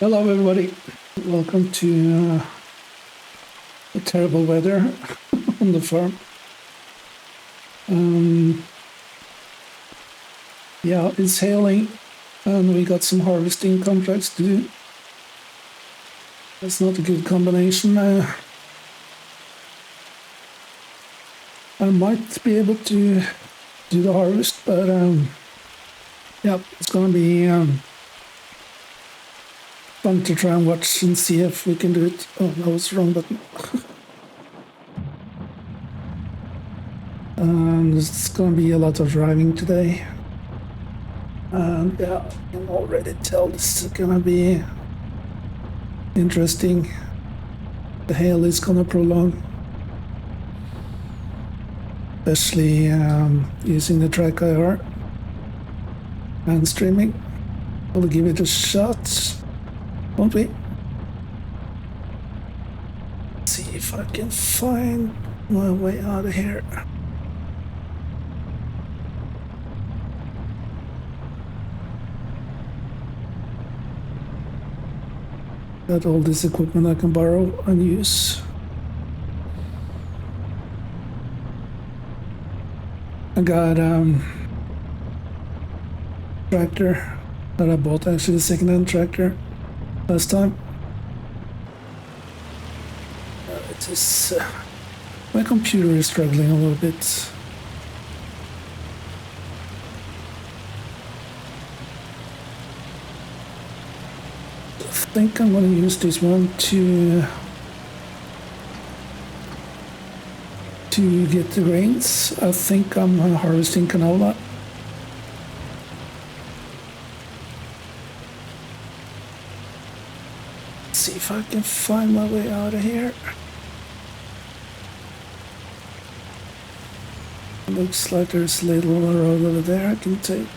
Hello, everybody. Welcome to the terrible weather on the farm. Yeah, it's hailing, and we got some harvesting contracts to do. That's not a good combination. I might be able to do the harvest, but yeah, it's gonna be fun to try and watch and see if we can do it. Oh, that was the wrong button. It's gonna be a lot of driving today. And yeah, I can already tell this is gonna be interesting. The hail is gonna prolong, especially using the track IR and streaming. We'll give it a shot, won't we? See if I can find my way out of here. Got all this equipment I can borrow and use. I got tractor that I bought, actually a second-hand tractor last time. It is my computer is struggling a little bit. I think I'm going to use this one to get the grains. I think I'm harvesting canola. Let's see if I can find my way out of here. Looks like there's a little road over there I can take.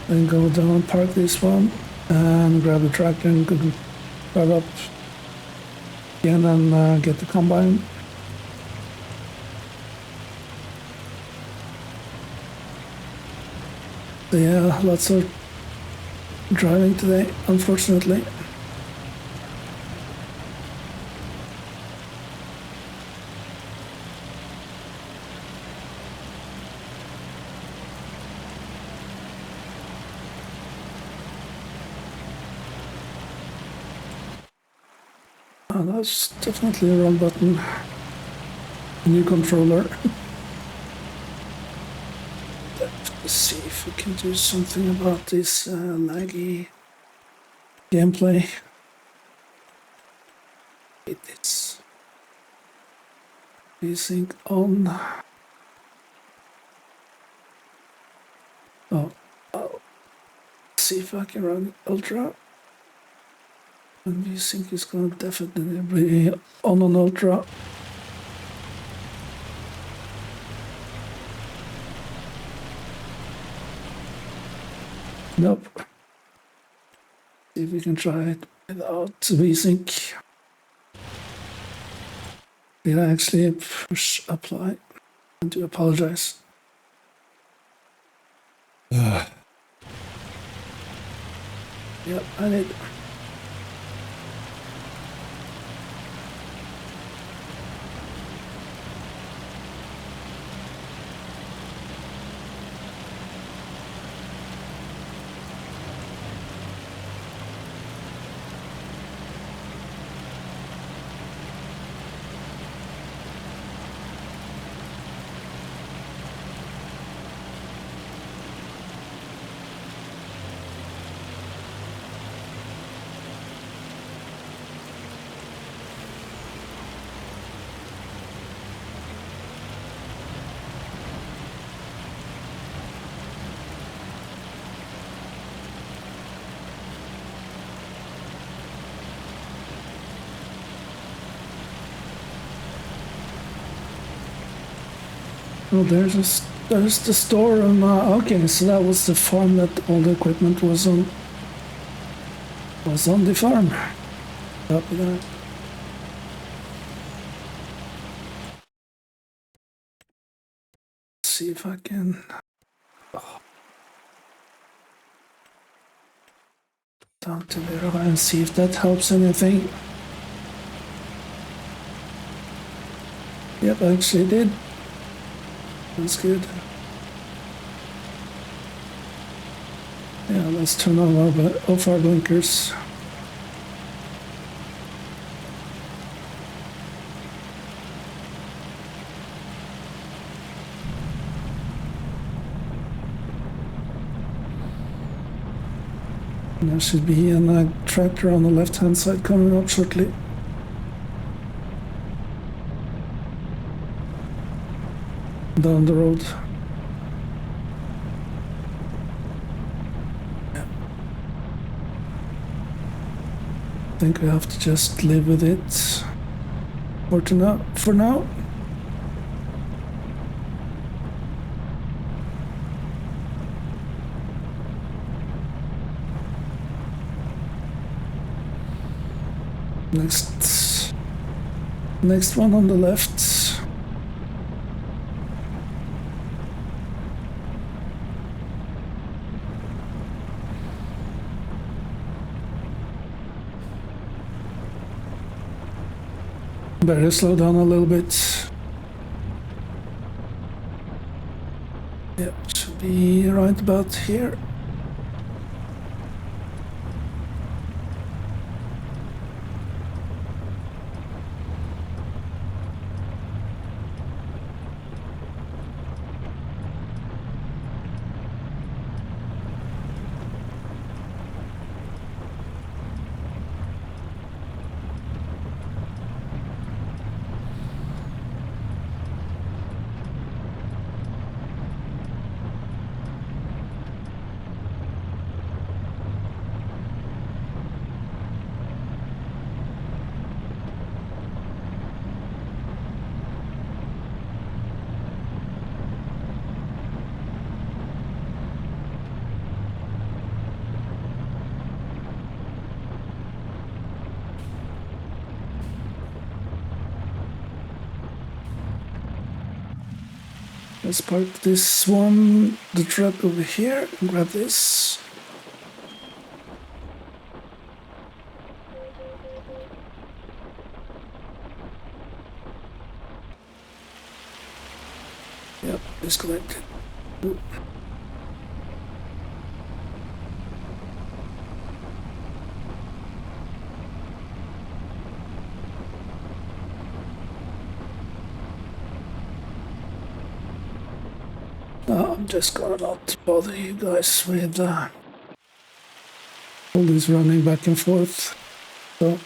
Then go down, park this one, and grab the tractor and drive up again and get the combine. So yeah, lots of driving today, unfortunately. Oh, that's definitely a wrong button. New controller. Let's see if we can do something about this laggy gameplay. It's VSync on. Oh, let's see if I can run Ultra. And VSync is gonna definitely be on an Ultra. Nope. See if we can try it without VSync. Did I actually push apply? I do apologize. Yep, I did. Oh, there's the store. Okay, so that was the farm that all the equipment was on. Was on the farm. Copy that. See if I can Down to verify and see if that helps anything. Yep, actually did. That's good. Yeah, let's turn on off our blinkers. There should be a tractor on the left-hand side coming up shortly. Down the road. Yeah. I think we have to just live with it for now. Next one on the left. Better slow down a little bit. Yep, should be right about here. Let's park this one, the truck over here, and grab this. Yep, disconnected. Oop. I'm just gonna not bother you guys with all this running back and forth. So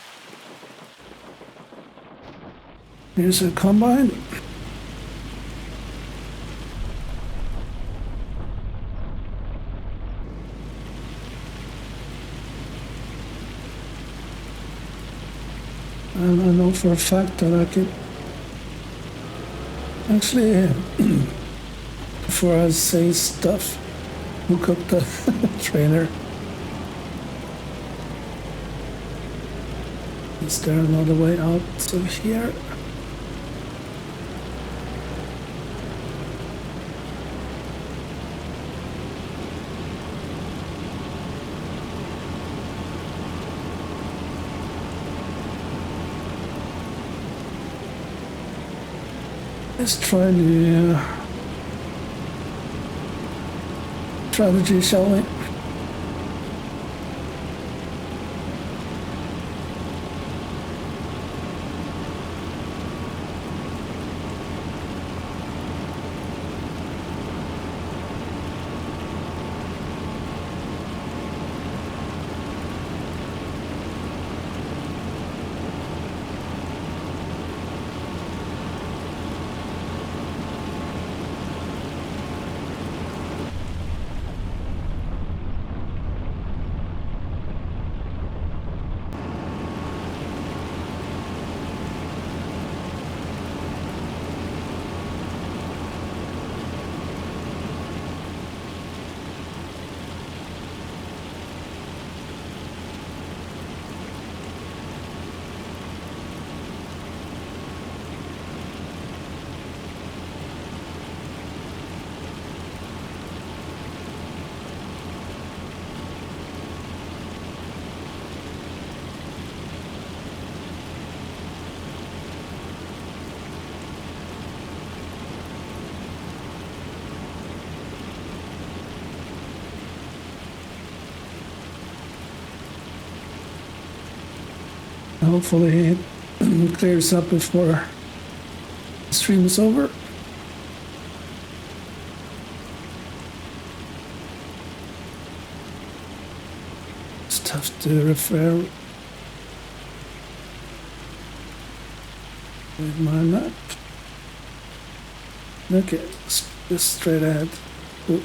here's a combine. And I know for a fact that I could actually before I say stuff, hook up the trailer. Is there another way out of here? Let's try the strategy, shall we? Hopefully it clears up before the stream is over. Just have to refer with my map. Okay, just straight ahead. Ooh.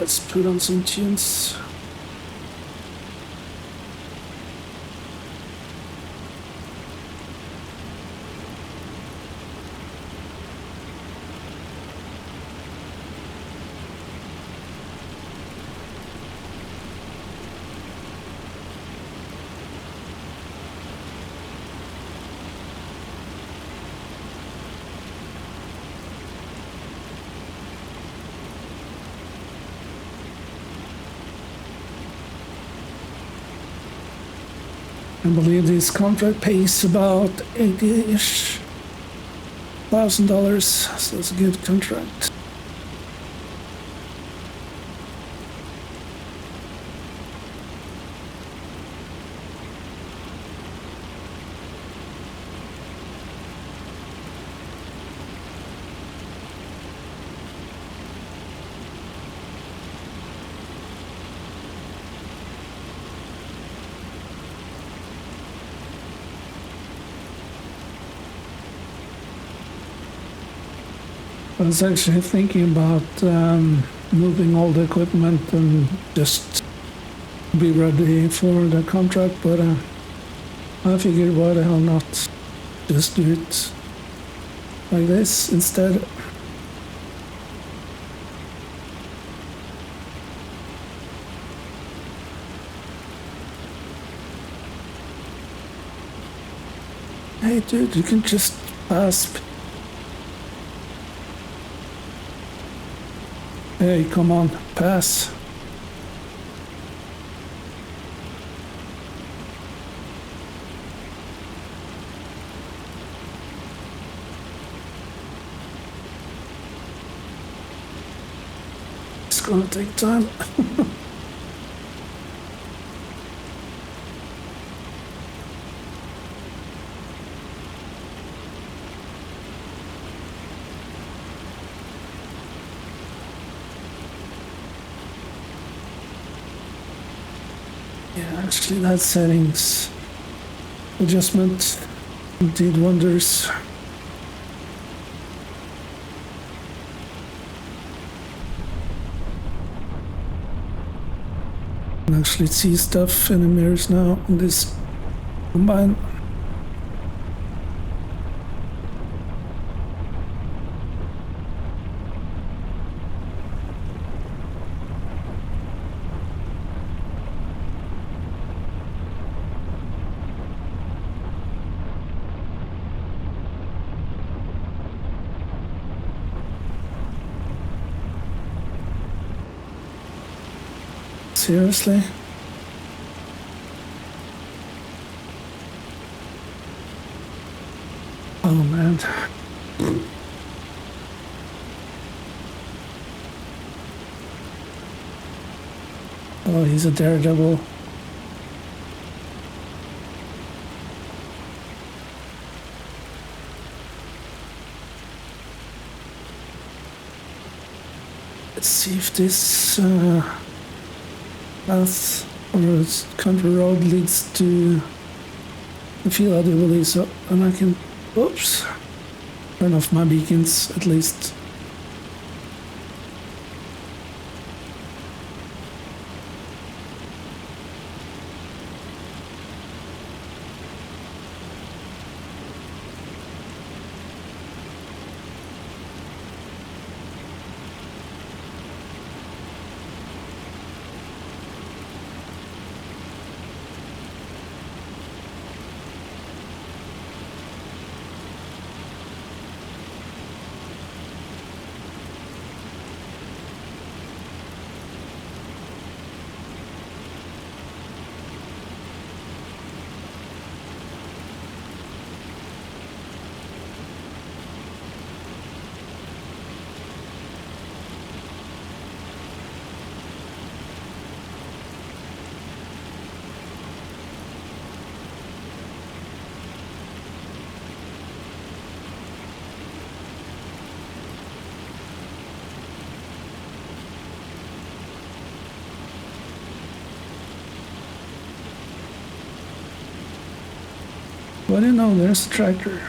Let's put on some tunes. I believe this contract pays about $80-ish thousand, so it's a good contract. I was actually thinking about moving all the equipment and just be ready for the contract, but I figured why the hell not just do it like this instead. Hey dude, you can just pass. Hey, come on, pass. It's gonna take time. Yeah, actually that settings adjustment did wonders. I can actually see stuff in the mirrors now on this combine. Seriously? Oh man. Oh, he's a daredevil. Let's see if this path or country road leads to the field I do believe so, and I can, oops, turn off my beacons at least. What do you know? There's a tractor.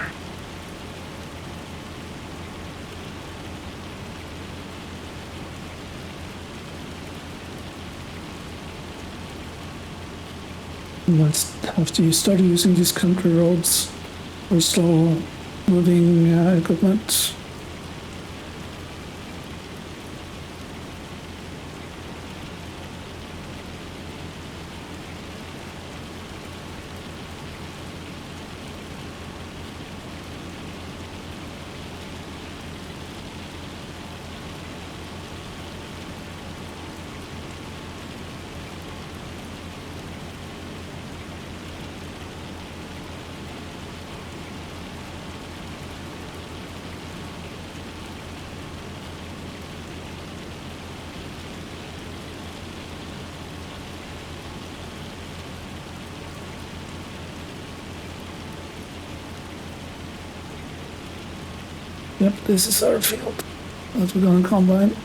But after you start using these country roads for slow moving equipment, yep, this is our field that we're gonna combine.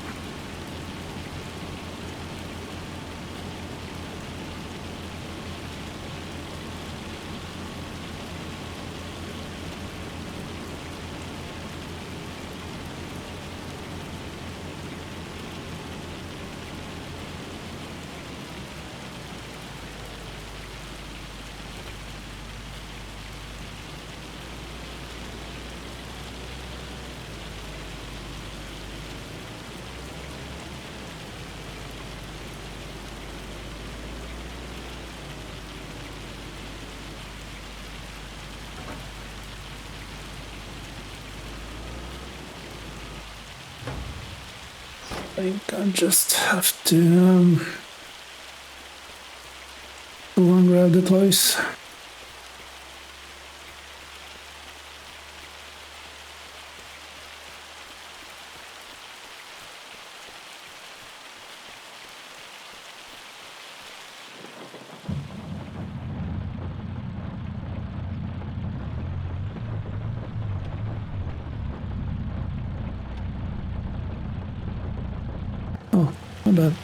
I think I just have to go and grab the toys. Oh, my bad.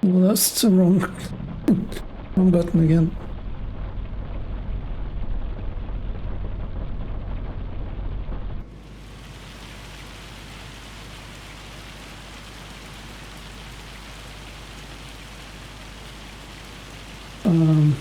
Well, that's the wrong button again. Um,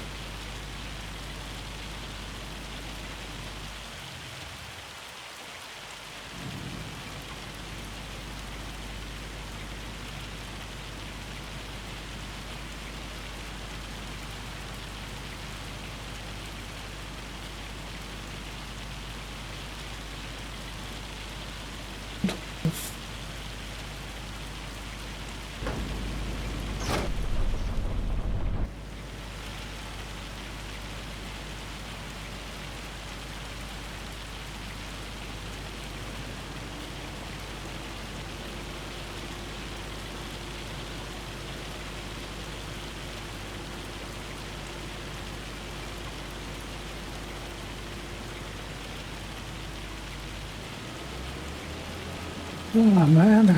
Oh man,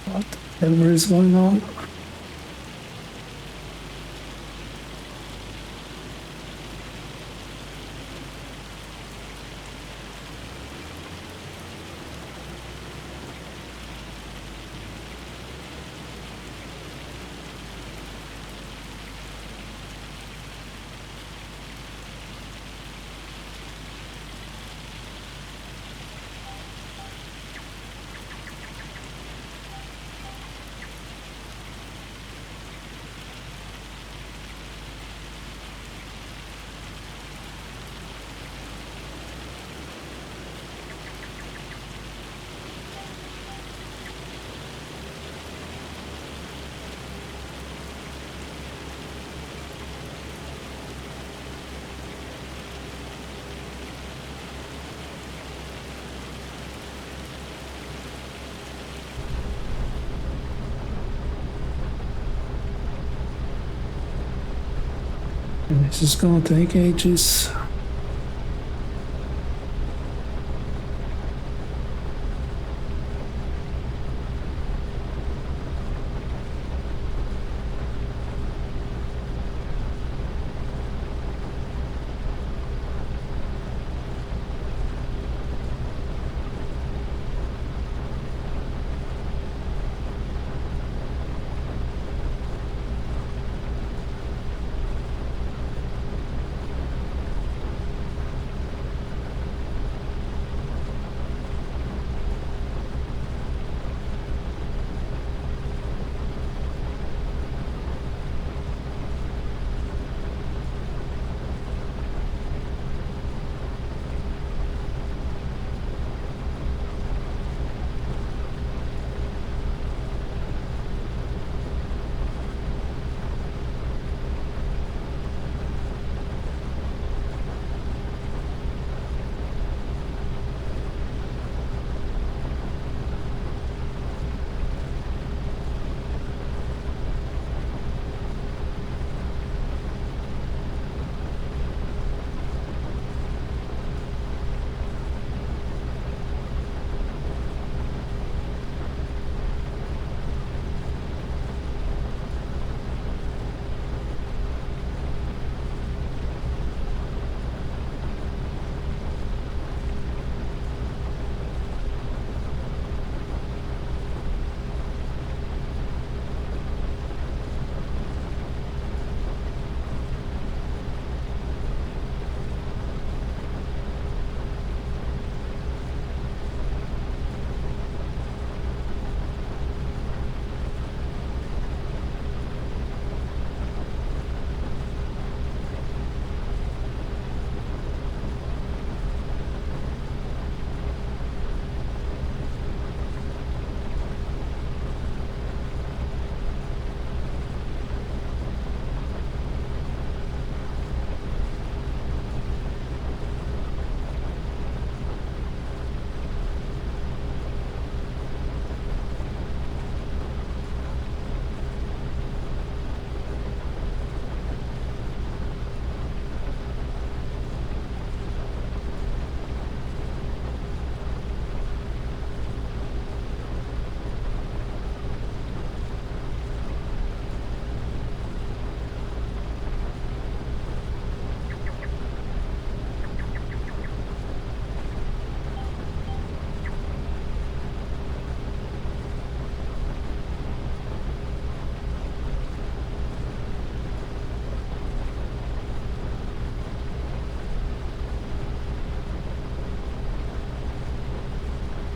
whatever is going on. This is gonna take ages.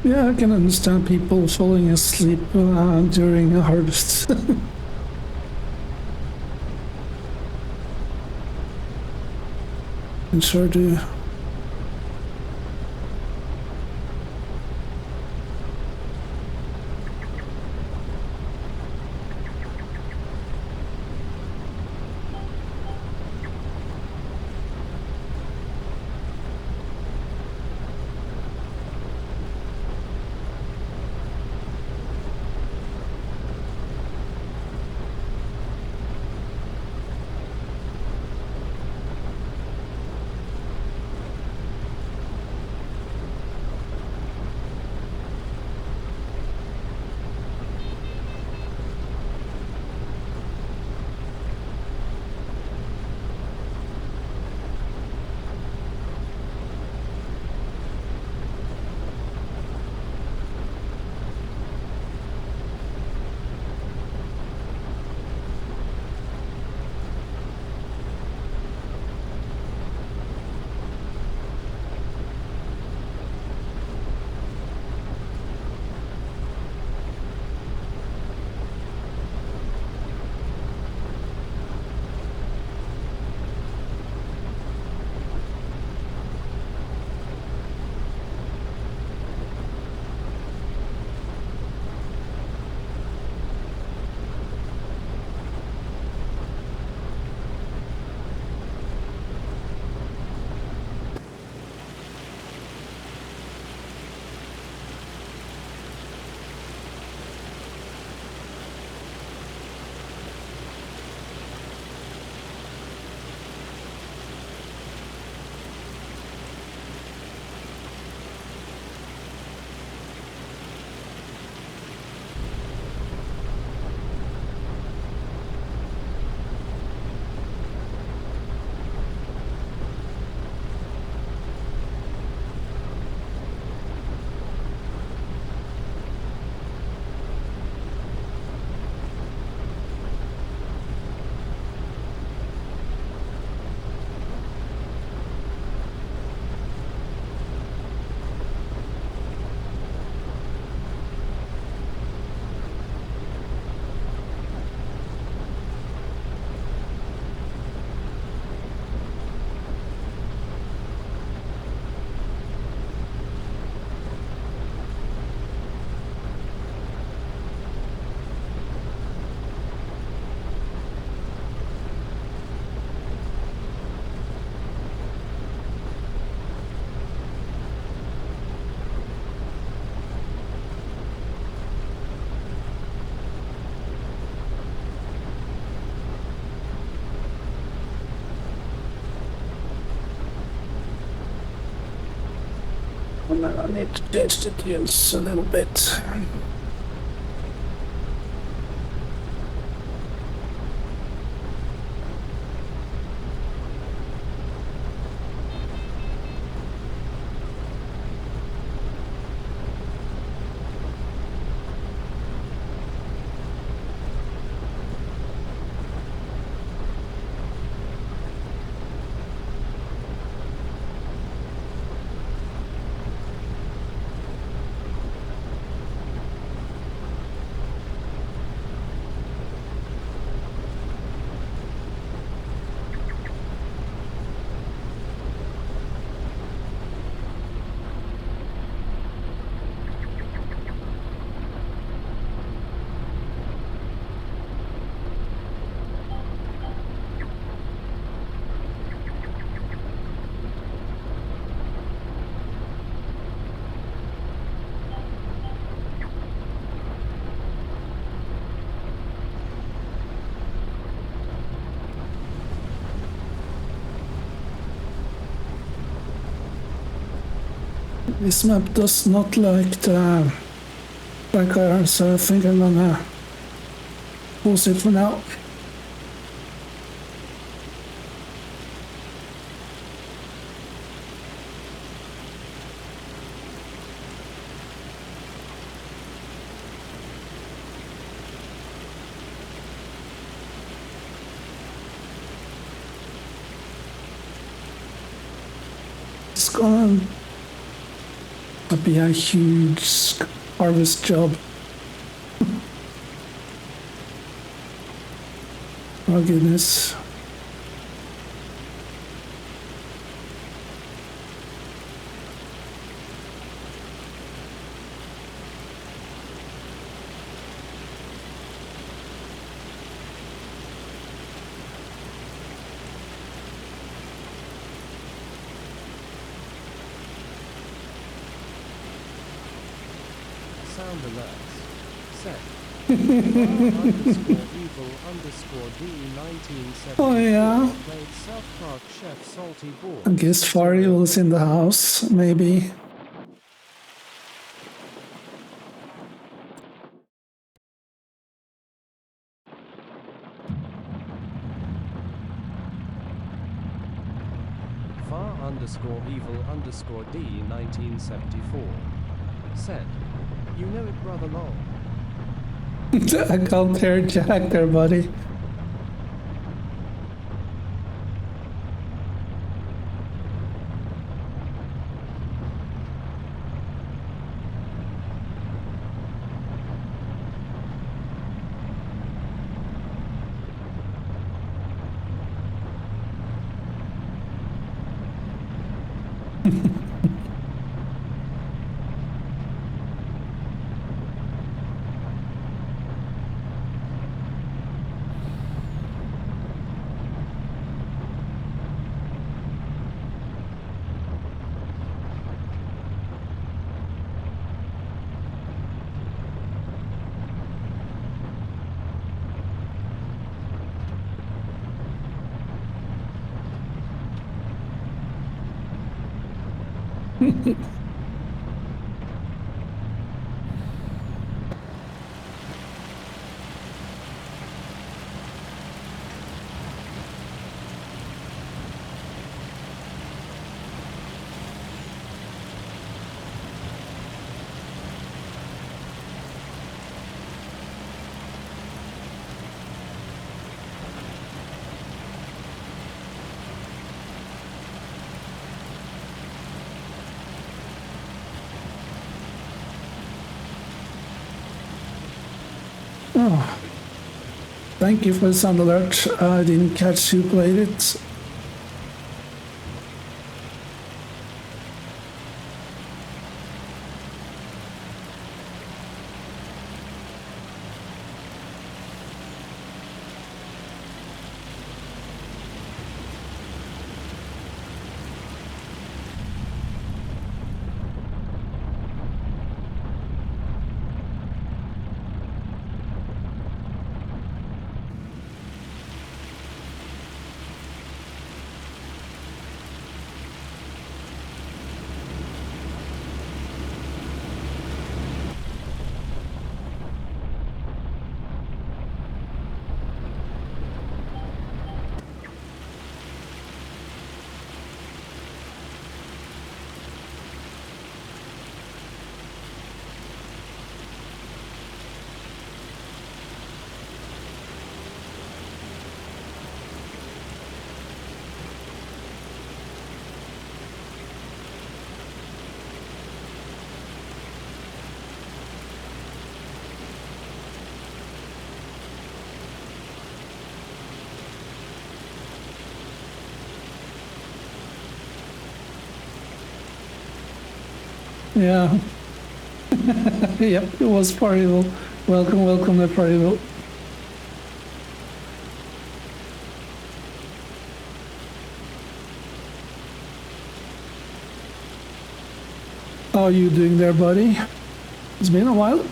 Yeah, I can understand people falling asleep during a harvest. And sure do. And then I need to change the tunes a little bit. This map does not like the tracker, so I think I'm gonna pause it for now. It's gonna be a huge harvest job. Oh goodness. Sound alerts. Set. _evil_D1974 Oh yeah. played South Park Chef Salty Ball. I guess Fario is in the house, maybe. Far_evil_D1974 said, "You know it, brother long." I can't hear Jack there, buddy. Oh, thank you for the sound alert. I didn't catch who played it. Yeah. Yep, it was Partyville. Welcome, welcome to Partyville. How are you doing there, buddy? It's been a while. R_evil_d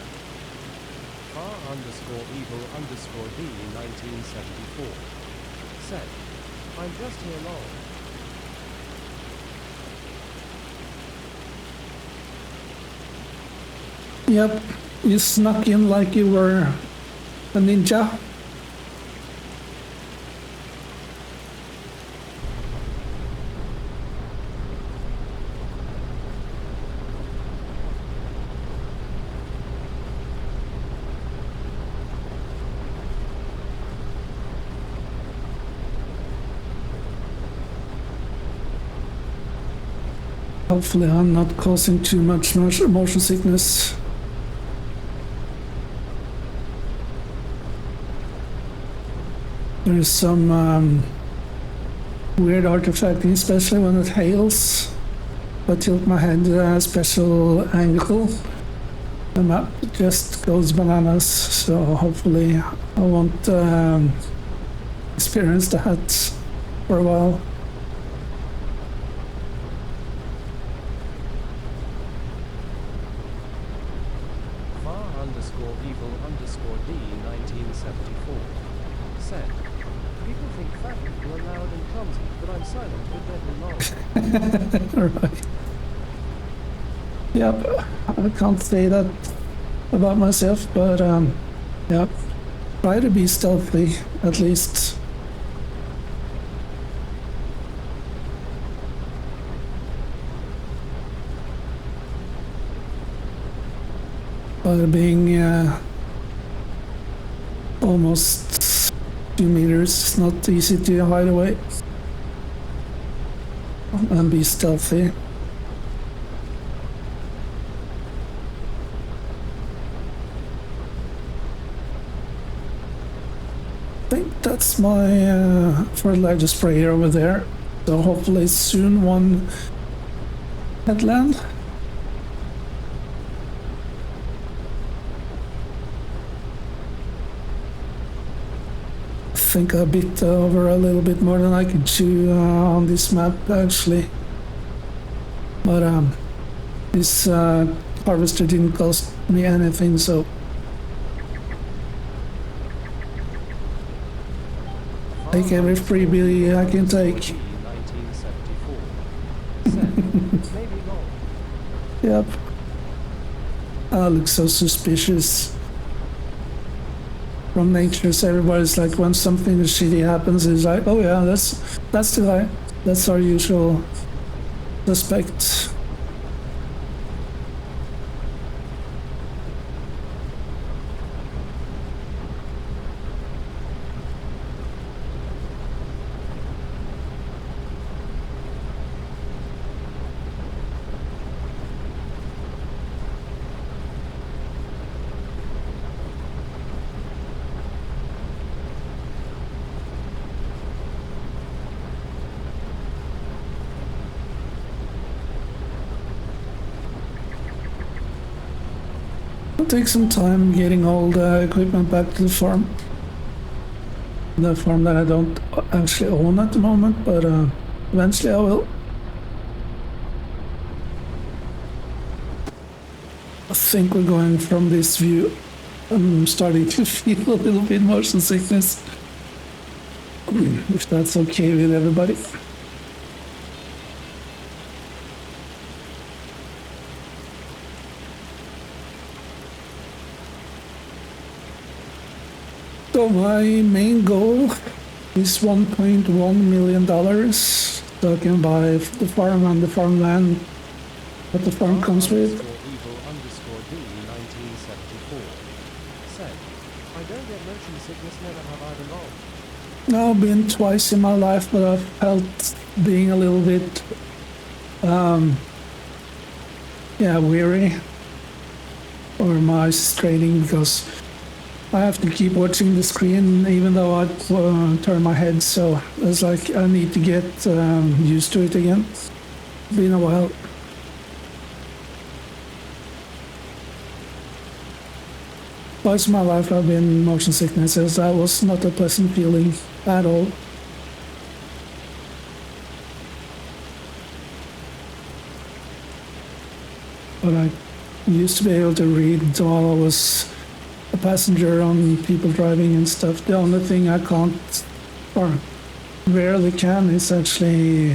1974 said, I'm just here long. Yep, you snuck in like you were a ninja. Hopefully I'm not causing too much motion sickness. There's some weird artifacting, especially when it hails. If I tilt my head at a special angle, the map just goes bananas, so hopefully I won't experience that for a while. R_evil_d 1974 said, people think fat people are loud and clumsy, but I'm silent but deadly long. Right. Yep, I can't say that about myself, but yep, try to be stealthy at least. But being almost 2 meters, it's not easy to hide away and be stealthy. I think that's my fertilizer sprayer over there. So hopefully soon one headland. I think I bit over a little bit more than I could chew on this map actually. But this harvester didn't cost me anything, so take every freebie I can take. 1974 said, maybe long. Yep. I look so suspicious. From nature, so everybody's like, when something shitty happens, it's like, oh yeah, that's the guy. That's our usual suspect. It'll take some time getting all the equipment back to the farm. The farm that I don't actually own at the moment, but eventually I will. I think we're going from this view. I'm starting to feel a little bit motion sickness. If that's okay with everybody. So my main goal is $1.1 million, so I can buy the farm and the farmland that the farm comes with. R_evil_d 1974 said, I don't get motion sickness, never have I belonged. Now, I've been twice in my life, but I've felt being a little bit, weary, or my eyes straining because I have to keep watching the screen even though I turn my head, so it's like I need to get used to it again. Been a while. Twice in my life I've been motion sicknesses. That was not a pleasant feeling at all. But I used to be able to read while I was a passenger on people driving and stuff. The only thing I can't, or rarely can, is actually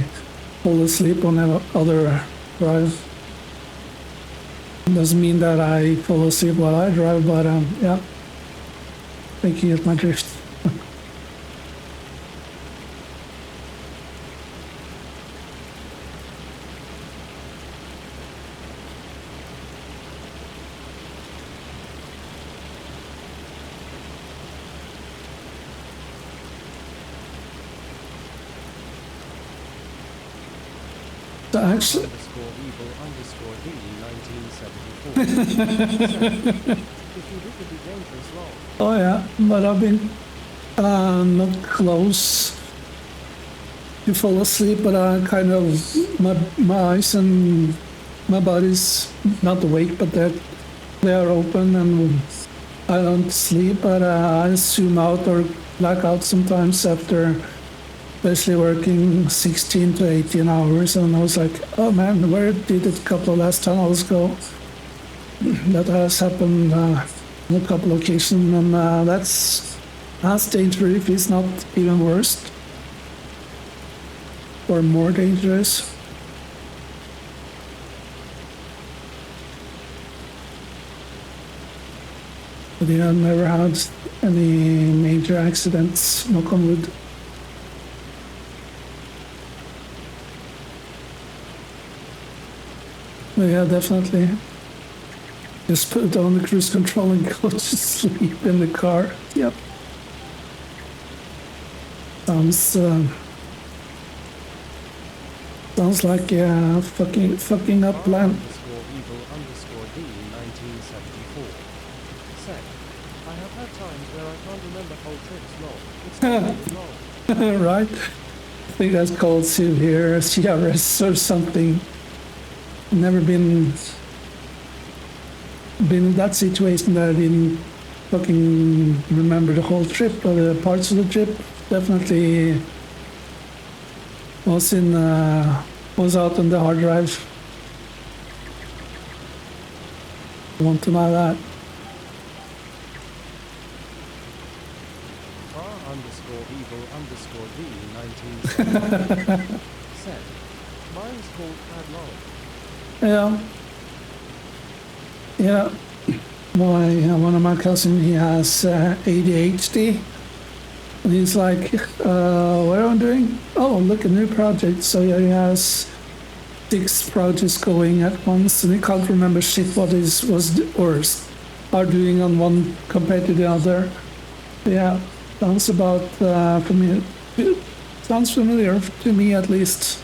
fall asleep on the other drive. Doesn't mean that I fall asleep while I drive, but yeah, thinking you get my drift. So actually, Underscore evil underscore D 1974. If you look at the dangerous law, oh yeah, but I've been not close to fall asleep, but I kind of, my eyes and my body's not awake, but they are open and I don't sleep, but I zoom out or black out sometimes after especially working 16 to 18 hours, and I was like, oh man, where did a couple of last tunnels go? That has happened on a couple of occasions, and that's as dangerous, if it's not even worse, or more dangerous. But yeah, I've never had any major accidents, knock on wood. But yeah, definitely. Just put on the cruise control and go to sleep in the car. Yep. Sounds like a fucking up plan. underscore evil underscore D 1974. Said, I have had times where I can't remember whole trips long. It's not really long. Right? I think that's called severe CRS or something. Never been in that situation that I didn't fucking remember the whole trip, but parts of the trip definitely was out on the hard drive. Want to know that? R underscore evil underscore D 1974. Said, mine's called Padlong. Yeah. Yeah. One of my cousins, he has ADHD. And he's like, what am I doing? Oh, look, a new project. So yeah, he has 6 projects going at once, and he can't remember shit what are doing on one compared to the other. Yeah, sounds about familiar. Sounds familiar to me at least.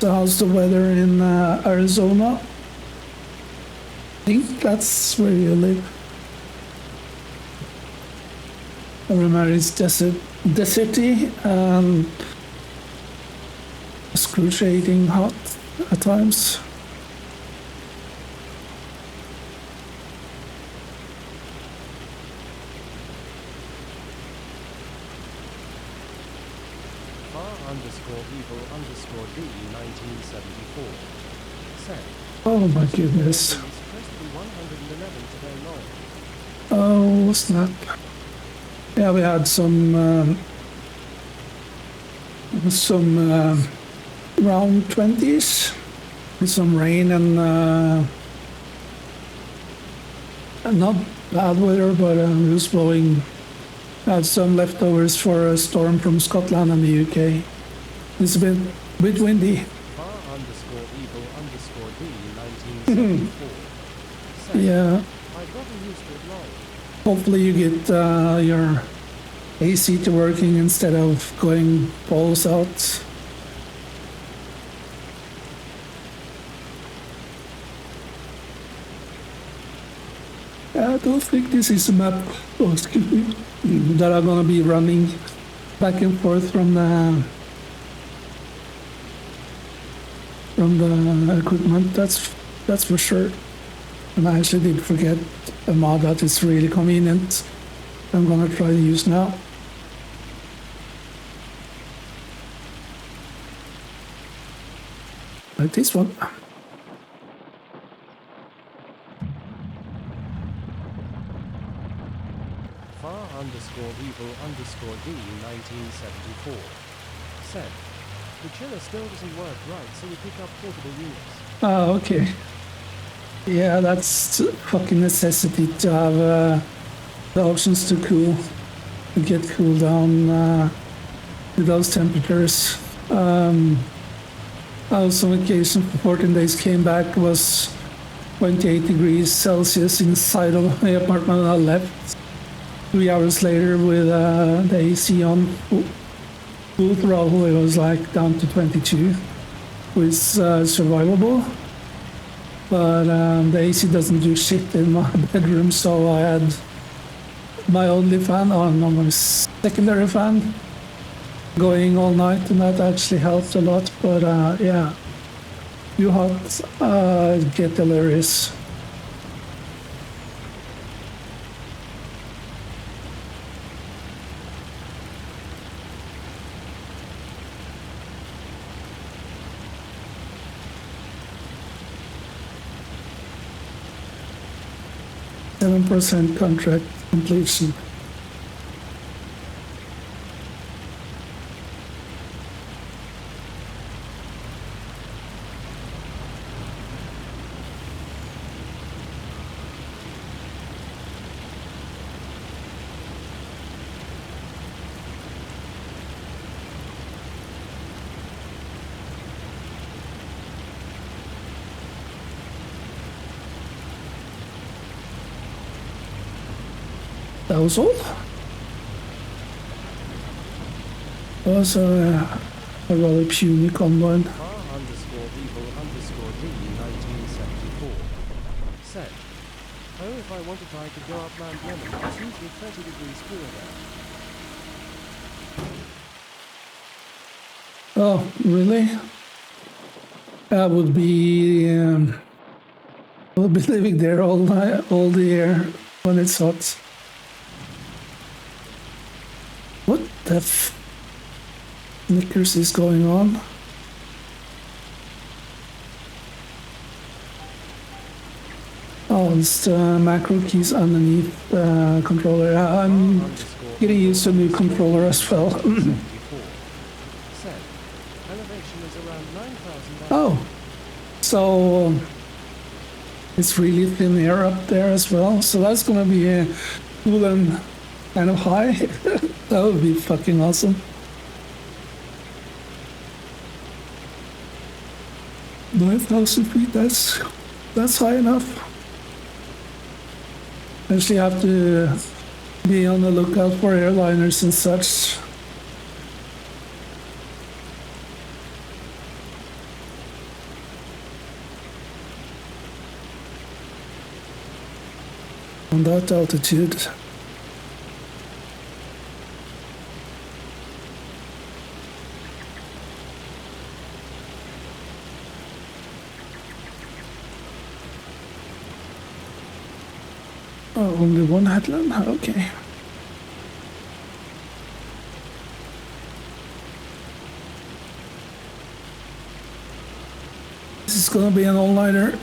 So how's the weather in Arizona? I think that's where you live. I remember it's deserty and excruciating hot at times. Underscore evil underscore D 1974. Said, Oh my goodness. it's supposed to be 111 today long. Oh, snap. Yeah, we had some around 20s with some rain and not bad weather, but it was blowing. Had some leftovers for a storm from Scotland and the UK. It's a bit windy. R underscore evil underscore D 1974. Said, Yeah. I've gotten used to it long. Hopefully you get your AC to working instead of going balls out. I don't think this is a map, oh, excuse me, that are gonna be running back and forth from the equipment. That's for sure. And I actually did forget a mod that is really convenient. I'm gonna try to use now. Like this one. Far_evil_d 1974 said, the chiller still doesn't work right, so we pick up portable units. Oh, okay. Yeah, that's a fucking necessity to have the options to cool, to get cooled down to those temperatures. I was on vacation for 14 days, came back, was 28 degrees Celsius inside of my apartment. I left 3 hours later with the AC on full throttle. It was like down to 22, which is survivable. But the AC doesn't do shit in my bedroom, so I had my only fan, or no, my secondary fan, going all night, and that actually helped a lot. But yeah, too hot, get delirious. %, contract completion. That was all. That was a rather puny combine. Far_evil_d 1974 said, oh, if I wanted I could go up Mount Lemon, it's usually 30 degrees cooler there. Oh, really? I would be living there all night, all the year when it's hot. What the Snickers is going on? Oh, it's the macro keys underneath the controller. I'm getting used to a new controller as well. Said, elevation is around 9,000. Oh, so it's really thin air up there as well. So that's gonna be cool and kind of high. That would be fucking awesome. $9,000 feet, that's high enough. Actually have to be on the lookout for airliners and such. On that altitude. Oh, only one headland? Okay. This is gonna be an all-nighter.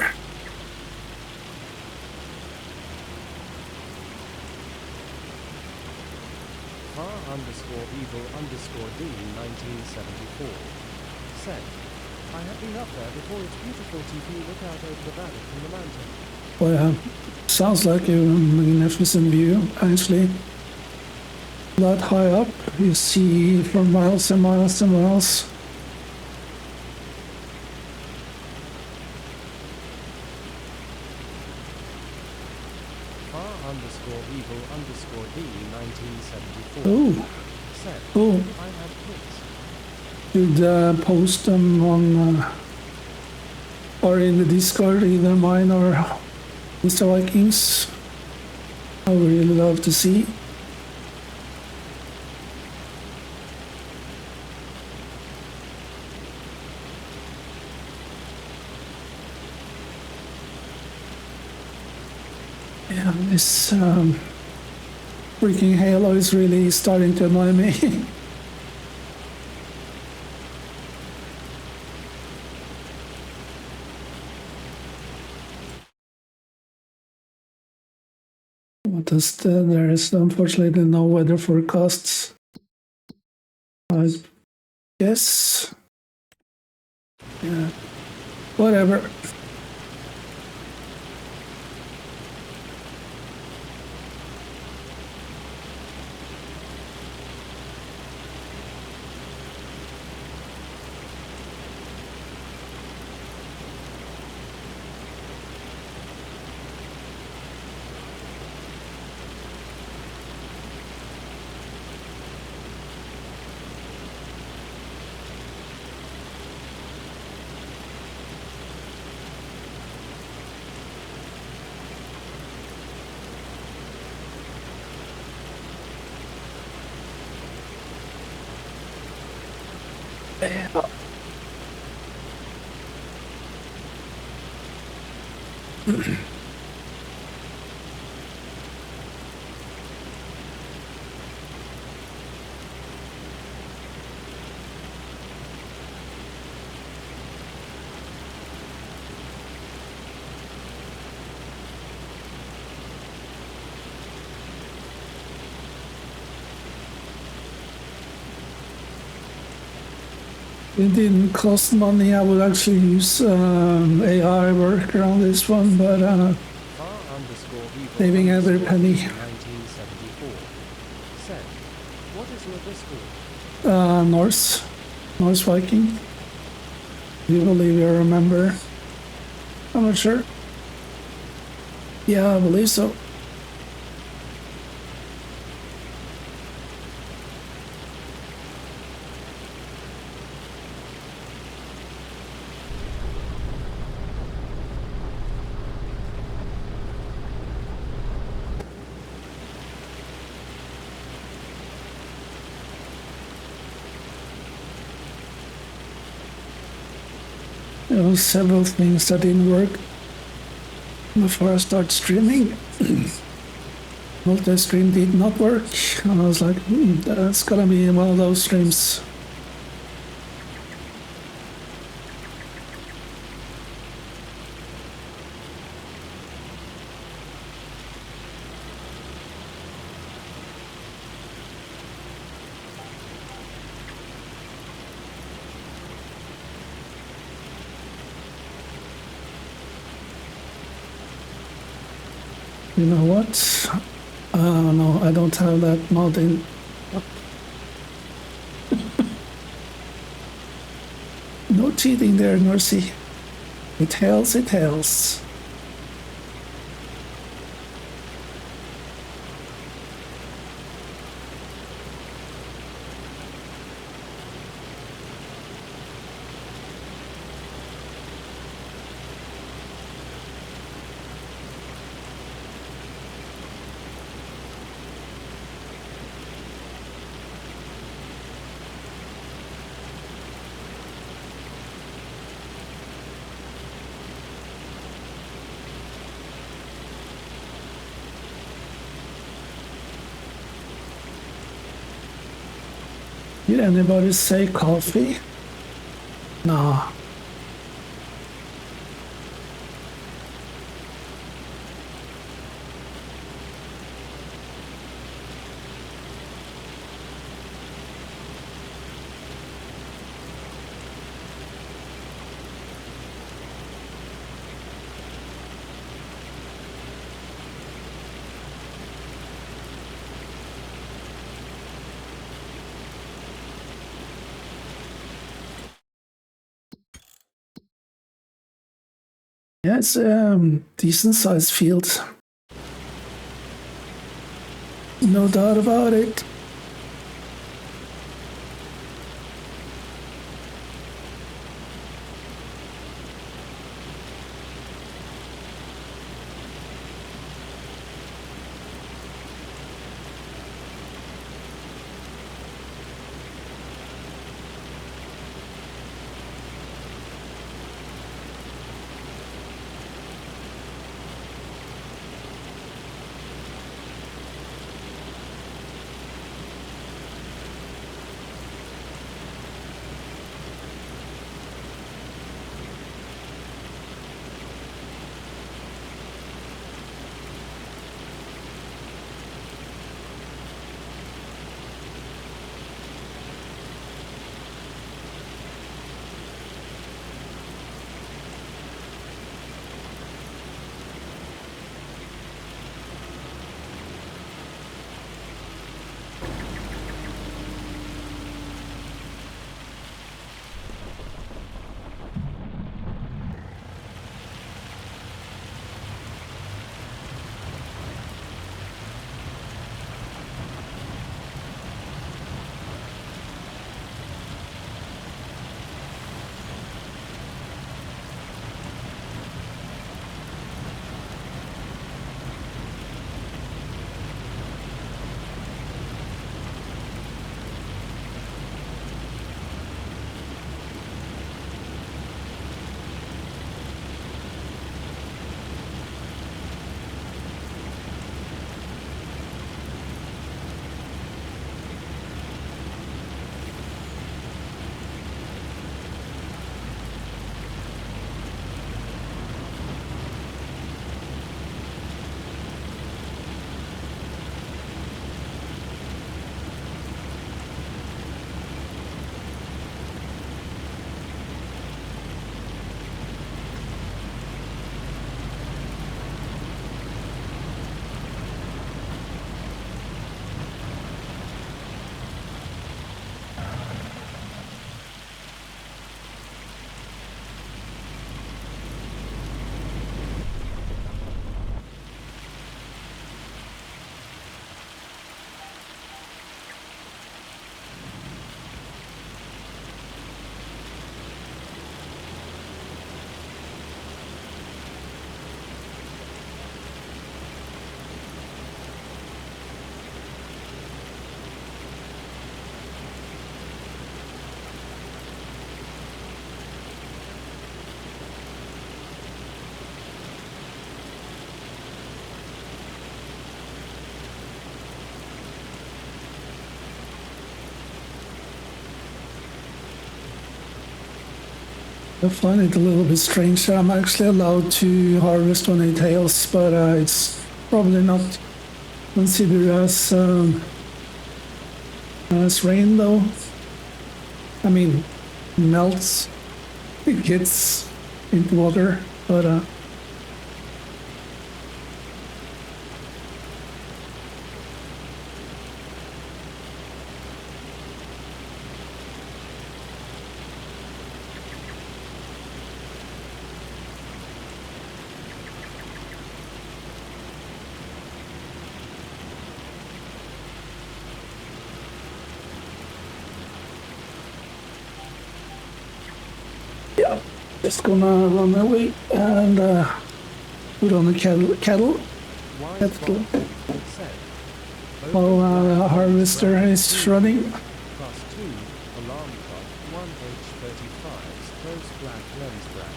Far_evil_d 1974 said, I have been up there before. It's beautiful to look out over the valley from the mountain. Well, yeah, sounds like a magnificent view, actually. That high up, you see for miles and miles and miles. Far_evil_d 1974 Oh, said, oh, I have kids. should post them on or in the Discord, either mine or Mr. Vikings. I would really love to see. Yeah, this freaking Halo is really starting to annoy me. What is there is unfortunately no weather forecasts. I guess. Yeah. Whatever. It didn't cost money. I would actually use AI work around this one, but saving every penny. 1974. Said, what is your Discord? Norse Viking. Do you believe you remember? I'm not sure. Yeah, I believe so. There were several things that didn't work before I started streaming. Multi-stream did not work, and I was like, that's gonna be one of those streams. You know what? No, I don't have that mod in. No cheating there, Mercy. It helps, it helps. Did anybody say coffee? No. Yeah, it's a decent sized field. No doubt about it. I find it a little bit strange that I'm actually allowed to harvest when it hails, but it's probably not considered as rain though. I mean, melts, it gets into water, but yeah, just gonna run away and put on the cattle Wise Cattle. Bond said, while open black harvester brown is blue running. plus 2 alarm clock 1H35's close black lens bracket.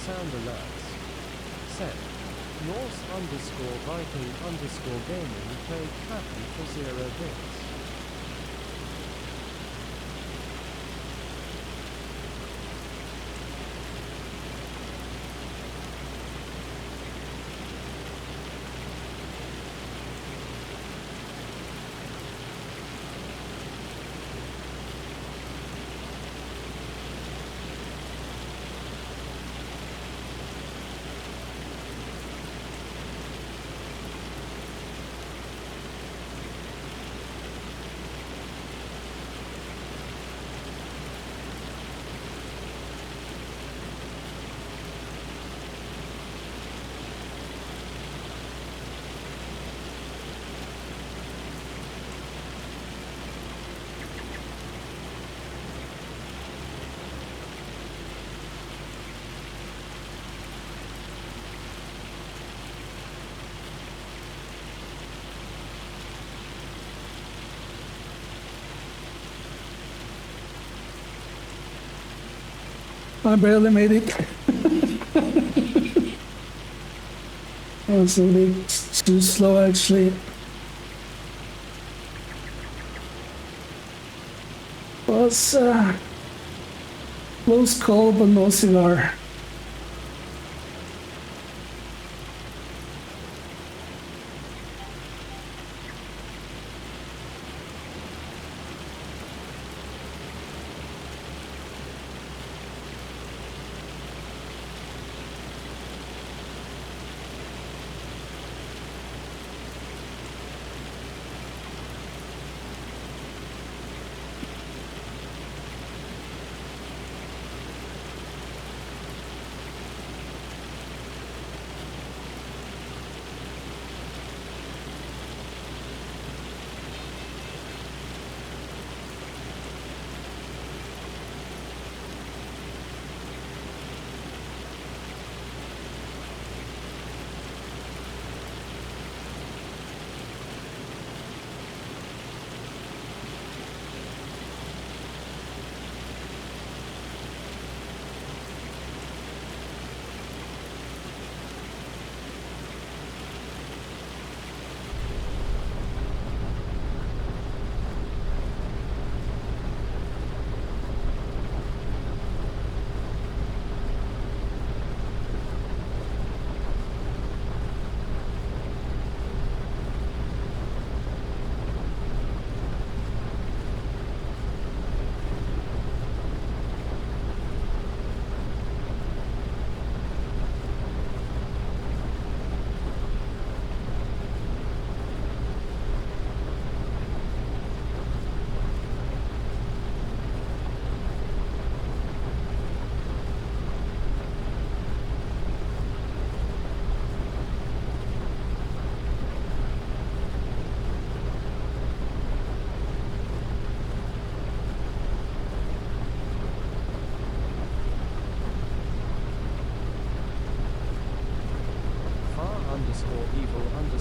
Sound alerts. Set. Norse_Viking_gaming played Happy for 0 bits. I barely made it. I was a bit too slow actually. Was Close call, but no cigar.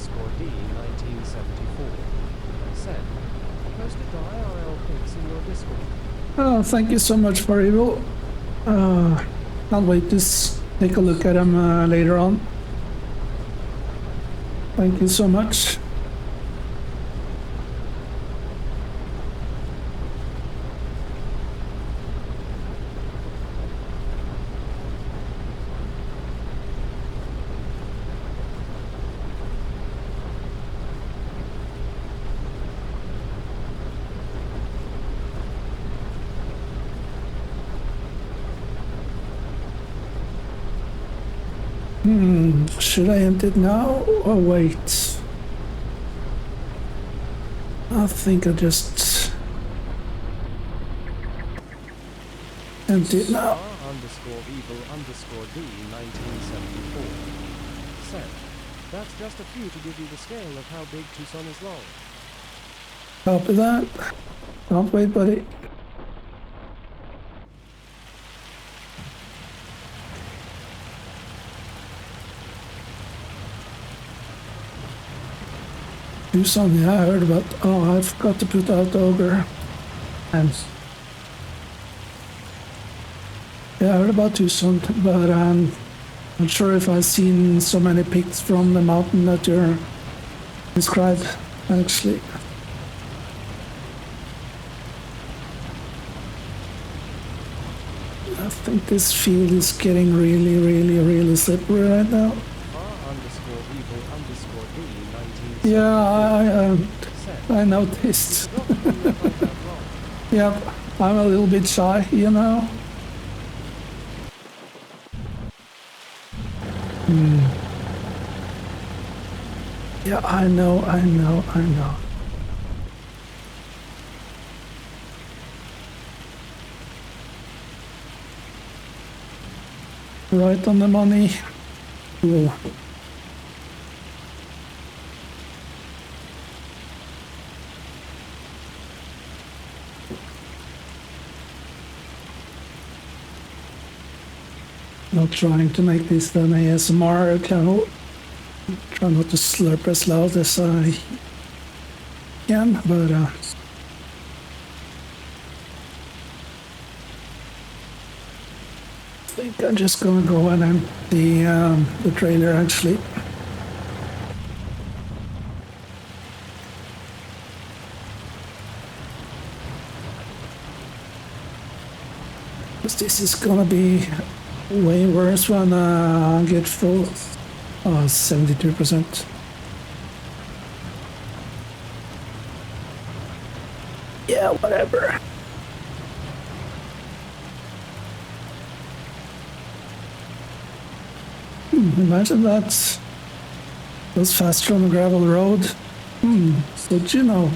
_Evil_D 1974 said, posted the IRL pics in your Discord. Oh, thank you so much for Evil. Can't wait to take a look at them later on. Thank you so much. Should I end it now or wait? I think I just end it now. _Evil_D 1974 said, that's just a few to give you the scale of how big Tucson is long. Copy that. Don't wait, buddy. Tucson, yeah, I heard about. Oh, I forgot to put out Ogre. And yeah, I heard about Tucson, but not sure if I've seen so many pics from the mountain that you're described. Actually, I think this field is getting really slippery right now. _Evil_D 1974 Yeah, said, I noticed. forgot to bring up that wrong. Yep, I'm a little bit shy, you know. Yeah, I know. Right on the money. Cool. Not trying to make this an ASMR channel. Try not to slurp as loud as I can, but I think I'm just gonna go and empty the trailer actually. Because this is gonna be way worse when I get full. 72%. Yeah, whatever. Imagine that. Goes faster on the gravel road. Did you know?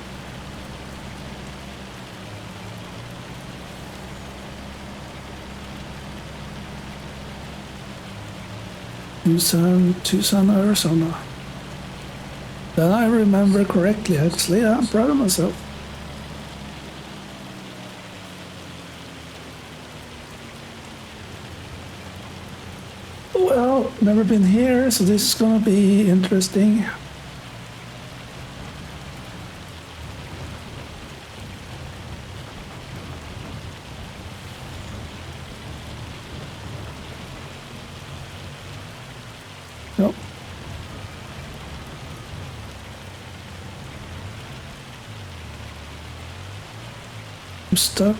Tucson, Arizona. Then I remember correctly, actually. I'm proud of myself. Well, never been here, so this is gonna be interesting. Nope. I'm stuck.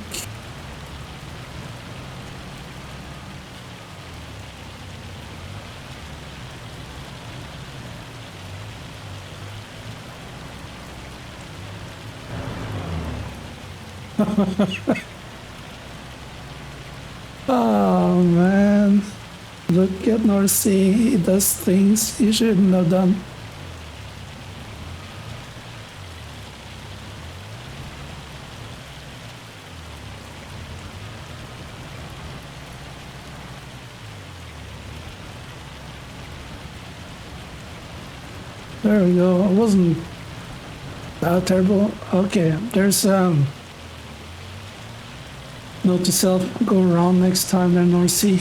Oh man, look at North Sea. He does things he shouldn't have done. There we go. It wasn't that terrible. Okay, there's note to self, go around next time in North Sea.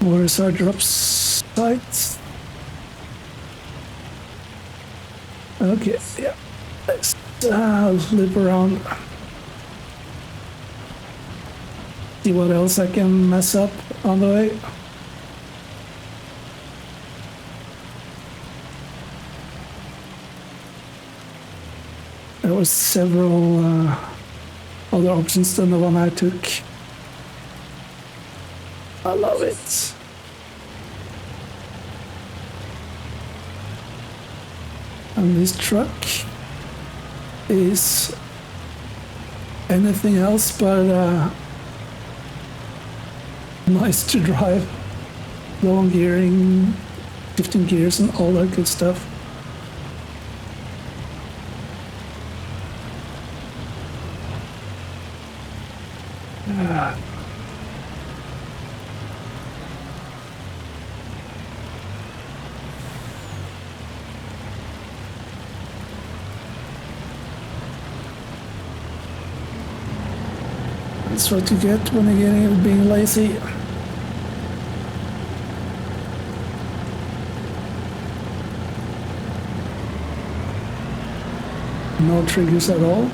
Where's our drop site? Okay, yeah. Let's flip around. See what else I can mess up on the way. There was several other options than the one I took. I love it. And this truck is anything else but nice to drive. Long gearing, 15 gears and all that good stuff. That's what you get when you're getting being lazy. No triggers at all.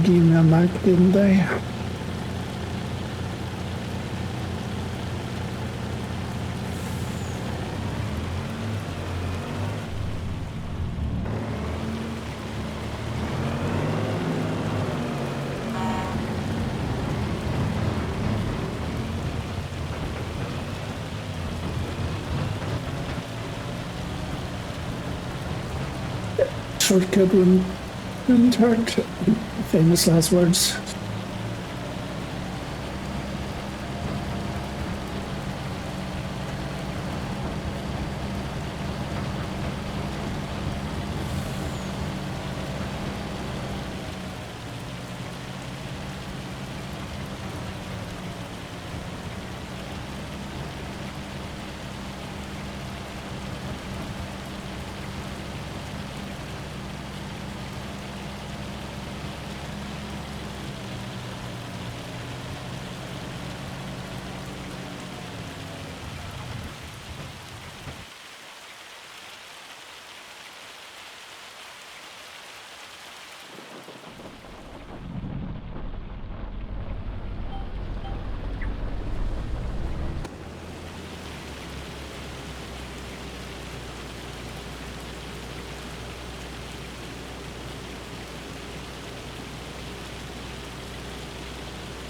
Gave me a mic, didn't they? Shortcut wouldn't And heard famous last words.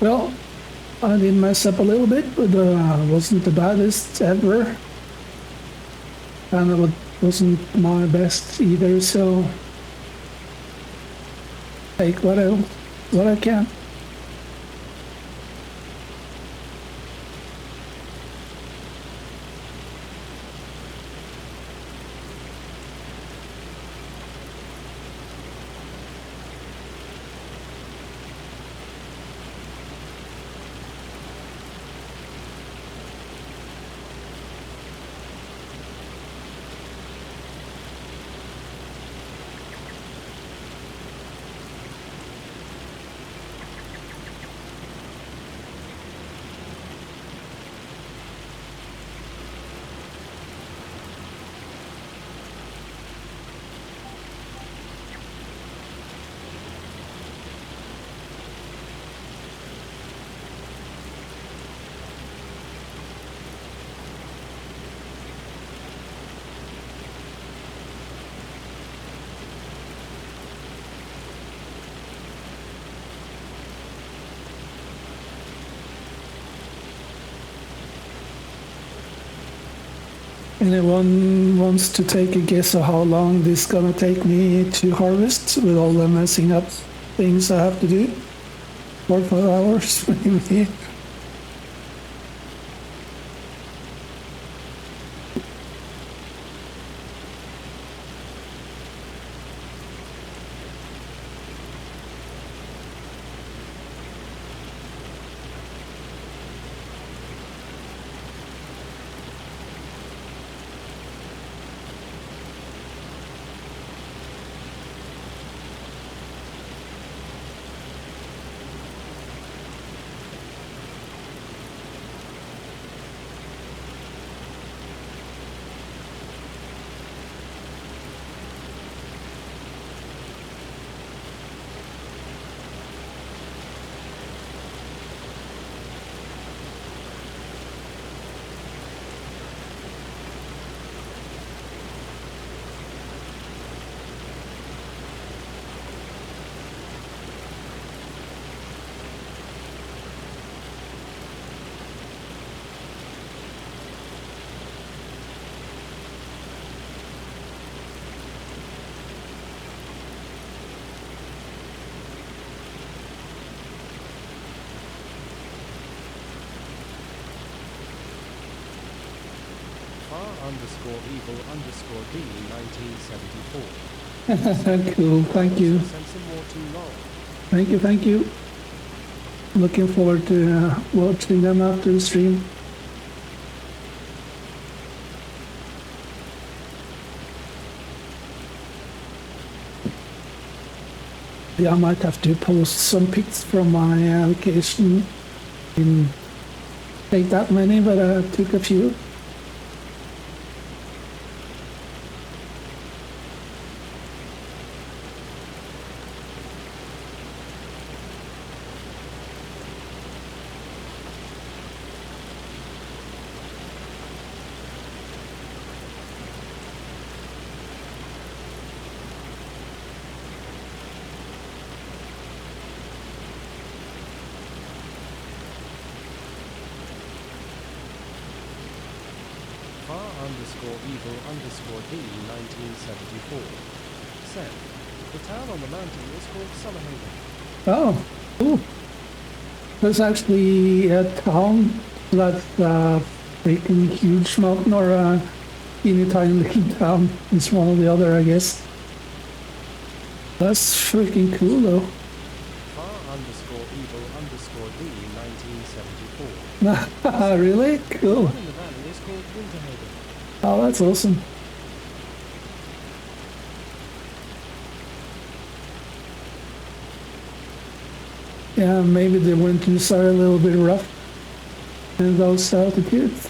Well, I did mess up a little bit, but wasn't the baddest ever. And it wasn't my best either, so take what I can. Anyone wants to take a guess of how long this is gonna take me to harvest with all the messing up things I have to do? 4 or 5 hours, maybe. _evil_d 1974. Cool, thank you. Sent some more too long. Thank you. Looking forward to watching them after the stream. Yeah, I might have to post some pics from my vacation. Didn't take that many, but I took a few. _evil_d 1974. Said, The town on the mountain is called Summerhaven. Oh, cool. There's actually a town that's a freaking huge mountain or a teeny tiny little town. It's one or the other, I guess. That's freaking cool, though. Far_evil_d 1974. Really? The Cool. one in the valley is called Winterhaven. Oh, that's awesome. Yeah, maybe the winters are a little bit rough in those altitudes.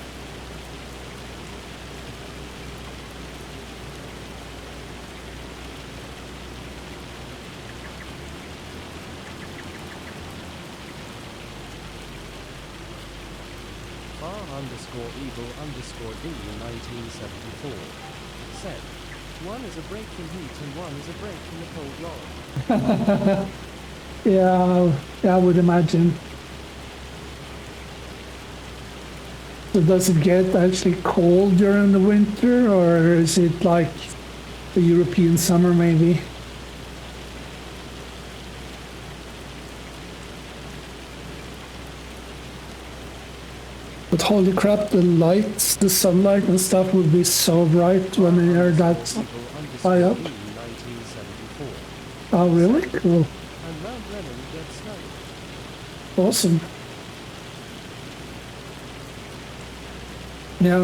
Far_evil_d 1974 said, one is a break from heat and one is a break from the cold log. Yeah, I would imagine. So does it get actually cold during the winter, or is it like the European summer maybe? But holy crap, the lights, the sunlight and stuff would be so bright when you're that high up. Far_evil_d 1974 Oh, really? Cool. and Mount Lennon gets snow. Awesome. Yeah,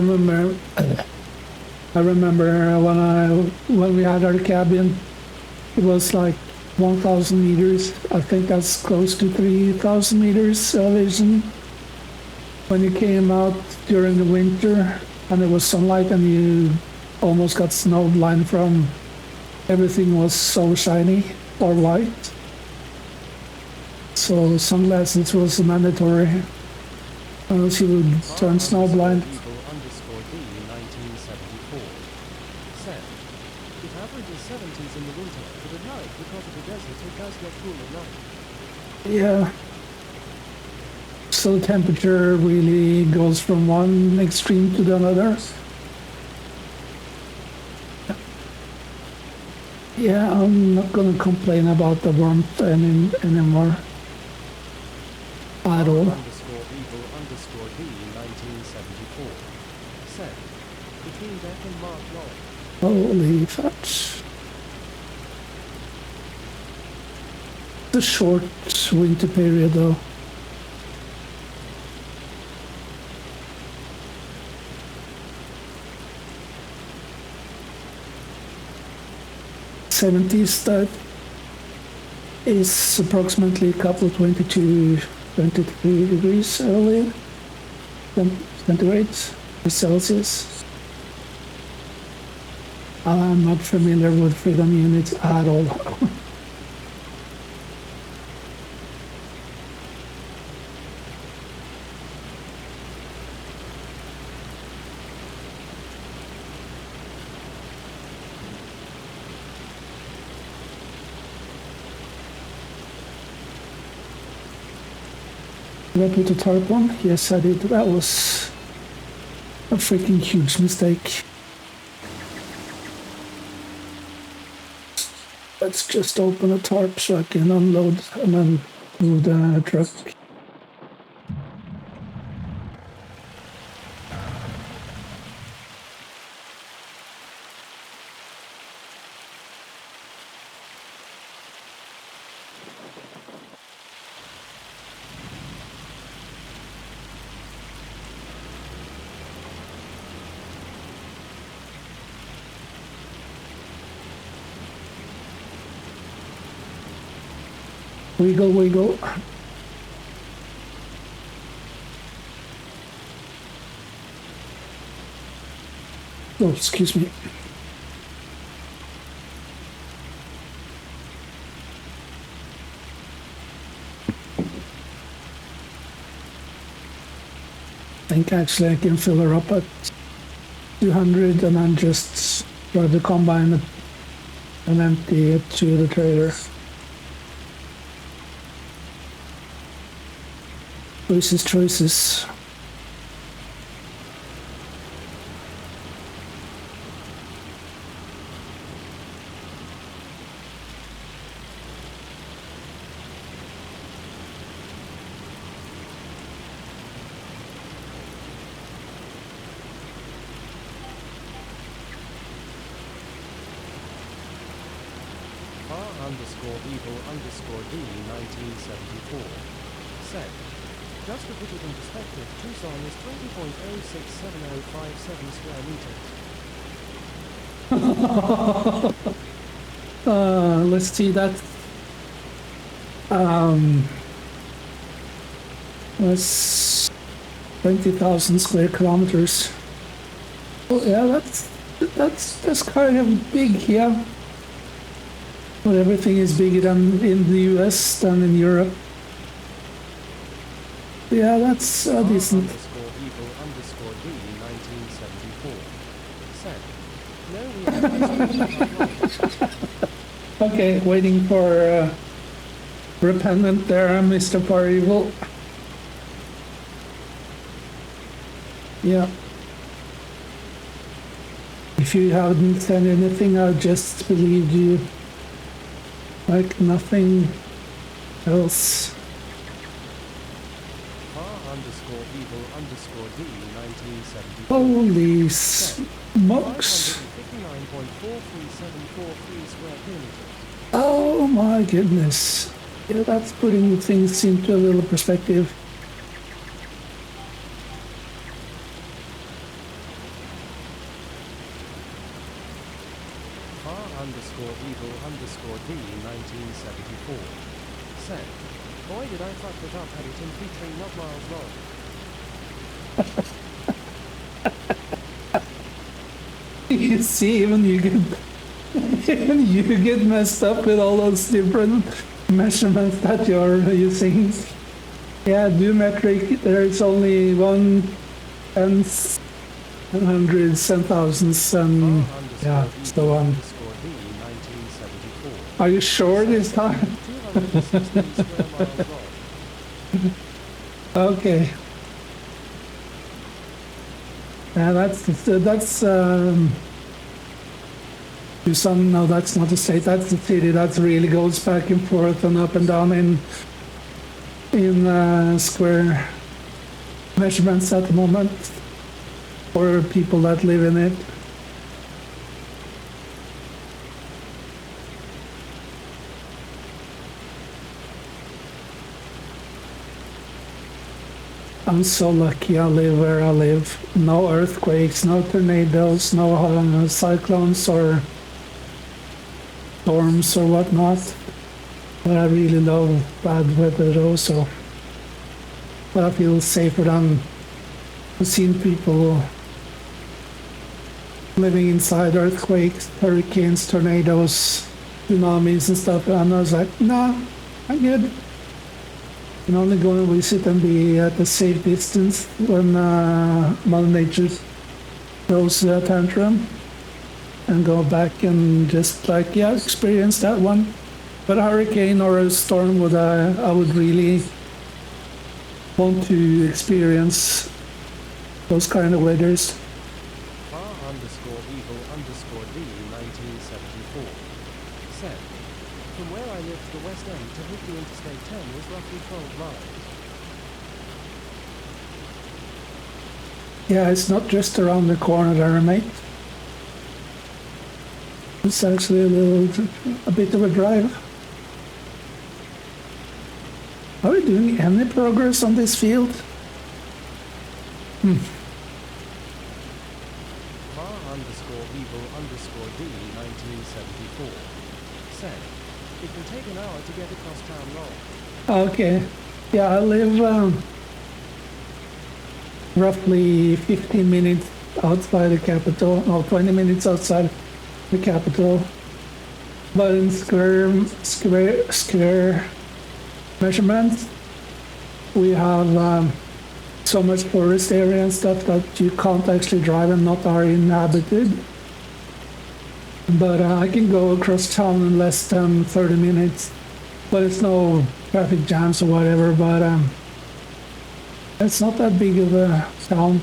I remember when we had our cabin, it was like 1,000 meters. I think that's close to 3,000 meters elevation. When you came out during the winter and there was sunlight and you almost got snowblind from everything was so shiny or white. So sunglasses was mandatory, or else you would turn snowblind. Far_evil_d 1974 said, it averages 70s in the winter, but at night, because of the desert, it does get cool at night. Yeah. So the temperature really goes from one extreme to the other. Yeah, I'm not gonna complain about the warmth anymore at all. Far_evil_d 1974 said, between deck and Mark Long. Holy fudge. The short winter period though. '70s, that is approximately a couple 22, 23 degrees earlier, centigrade, Celsius. I'm not familiar with freedom units at all. Did I put a tarp on? Yes, I did. That was a freaking huge mistake. Let's just open a tarp so I can unload and then move the truck. Wiggle, wiggle. Oh, excuse me. I think actually I can fill her up at 200 and then just drive the combine and empty it to the trailer. Choices. R_evil_d 1974 said, just to put it in perspective, Tucson is 20.067057 square meters. Let's see that. That's 20,000 square kilometers. Oh yeah, that's kind of big, yeah. But everything is bigger than in the US than in Europe. Yeah, that's decent. R_evil_d 1974 said, no, we are Okay, waiting for repentant there, Mr. Parevil. Yeah. If you haven't said anything, I'll just believe you. Like nothing else. R_evil_d 1974 Holy smokes. 59.43743 square kilometers. Oh my goodness. Yeah, that's putting things into a little perspective. R_evil_d 1974 said, boy did I fuck it up, had it in featuring not miles long. You see, even you get messed up with all those different measurements that you're using. Yeah, do metric, there's only one tenths and hundreds and thousands and yeah, so on. R_d 1974 Are you sure this time? 216 square miles long. Okay. Yeah, that's Tucson. No, that's not the state. That's the city. That really goes back and forth and up and down in square measurements at the moment for people that live in it. I'm so lucky I live where I live. No earthquakes, no tornadoes, no cyclones or storms or whatnot. But I really love bad weather also. But I feel safer than I've seen people living inside earthquakes, hurricanes, tornadoes, tsunamis and stuff. And I was like, nah, I'm good. You can only go and visit and be at a safe distance when Mother Nature throws a tantrum, and go back and just like, yeah, experience that one. But a hurricane or a storm would I would really want to experience those kind of weathers. R_evil_d 1974 said, from where I live to the West End to hit the Interstate 10 is roughly 12 miles. Yeah, it's not just around the corner there, mate. It's actually a bit of a drive. Are we doing any progress on this field? R_evil_d 1974 said, it can take an hour to get across town road. Okay. Yeah, I live roughly 15 minutes outside the capital, no, 20 minutes outside the capital. But in square measurements, we have so much forest area and stuff that you can't actually drive and not are inhabited. But I can go across town in less than 30 minutes. But it's no traffic jams or whatever, but it's not that big of a town.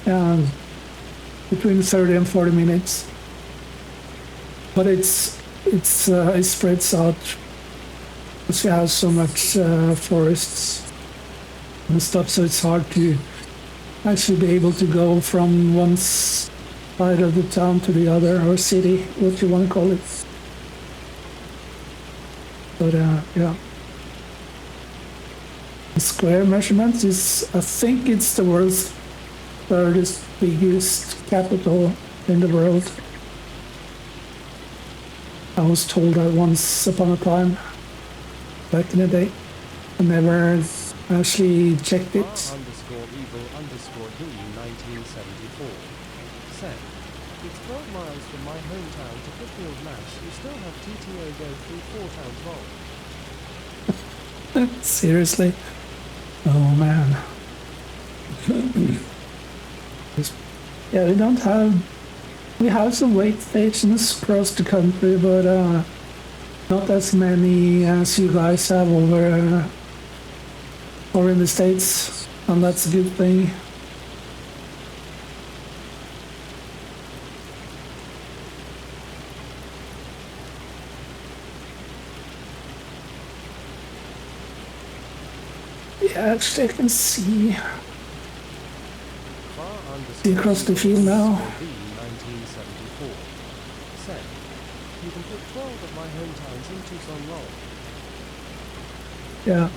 And between 30 and 40 minutes. But it spreads out because we have so much forests and stuff, so it's hard to actually be able to go from one side of the town to the other, or city, what you want to call it. But yeah. The square measurements is, I think it's the world's third biggest capital in the world. I was told that once upon a time, back in the day. I never actually checked it. R_evil_d 1974 said, it's 12 miles from my hometown to Pickfield, Mass. You still have TTO go through 4 towns long. Seriously? Oh man. Yeah, we have some wait stations across the country, but not as many as you guys have over or in the States, and that's a good thing. Yeah, actually I can see across the field now. 1974 said, you can put 12 of my hometowns in Tucson Roll. Yeah.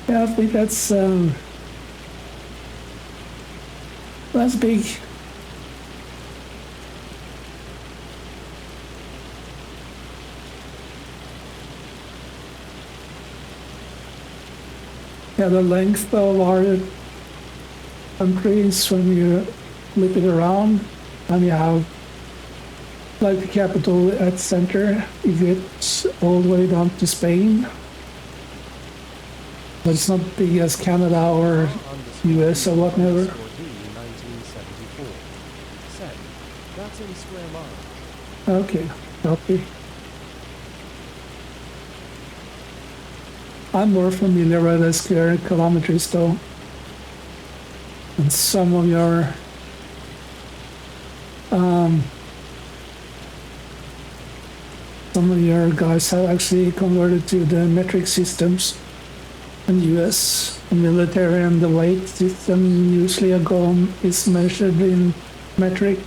Yeah, I think that's big. Yeah, the length of our countries when you flip it around and you have like the capital at center, you get all the way down to Spain. But it's not big as Canada or US or whatever. 1974 said, that's in square miles. Okay, copy. I'm more familiar with the square kilometers though. And some of your guys have actually converted to the metric systems in US military, and the weight system usually is measured in metric,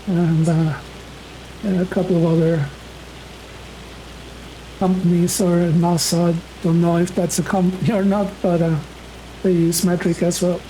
and a couple of other companies or NASA, don't know if that's a company or not, but they use metric as well.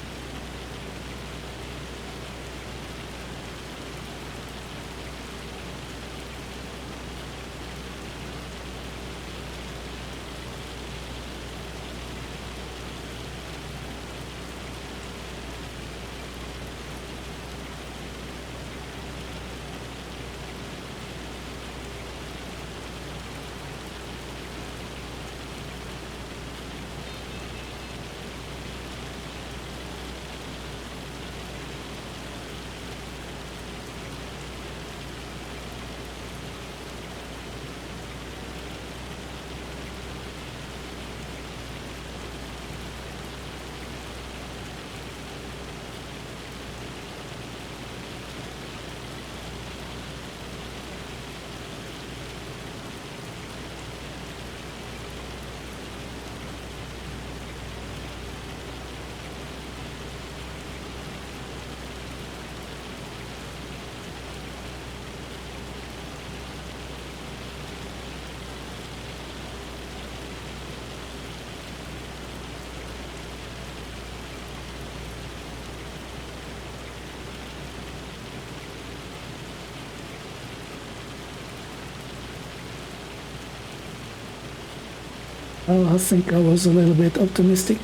Well, I think I was a little bit optimistic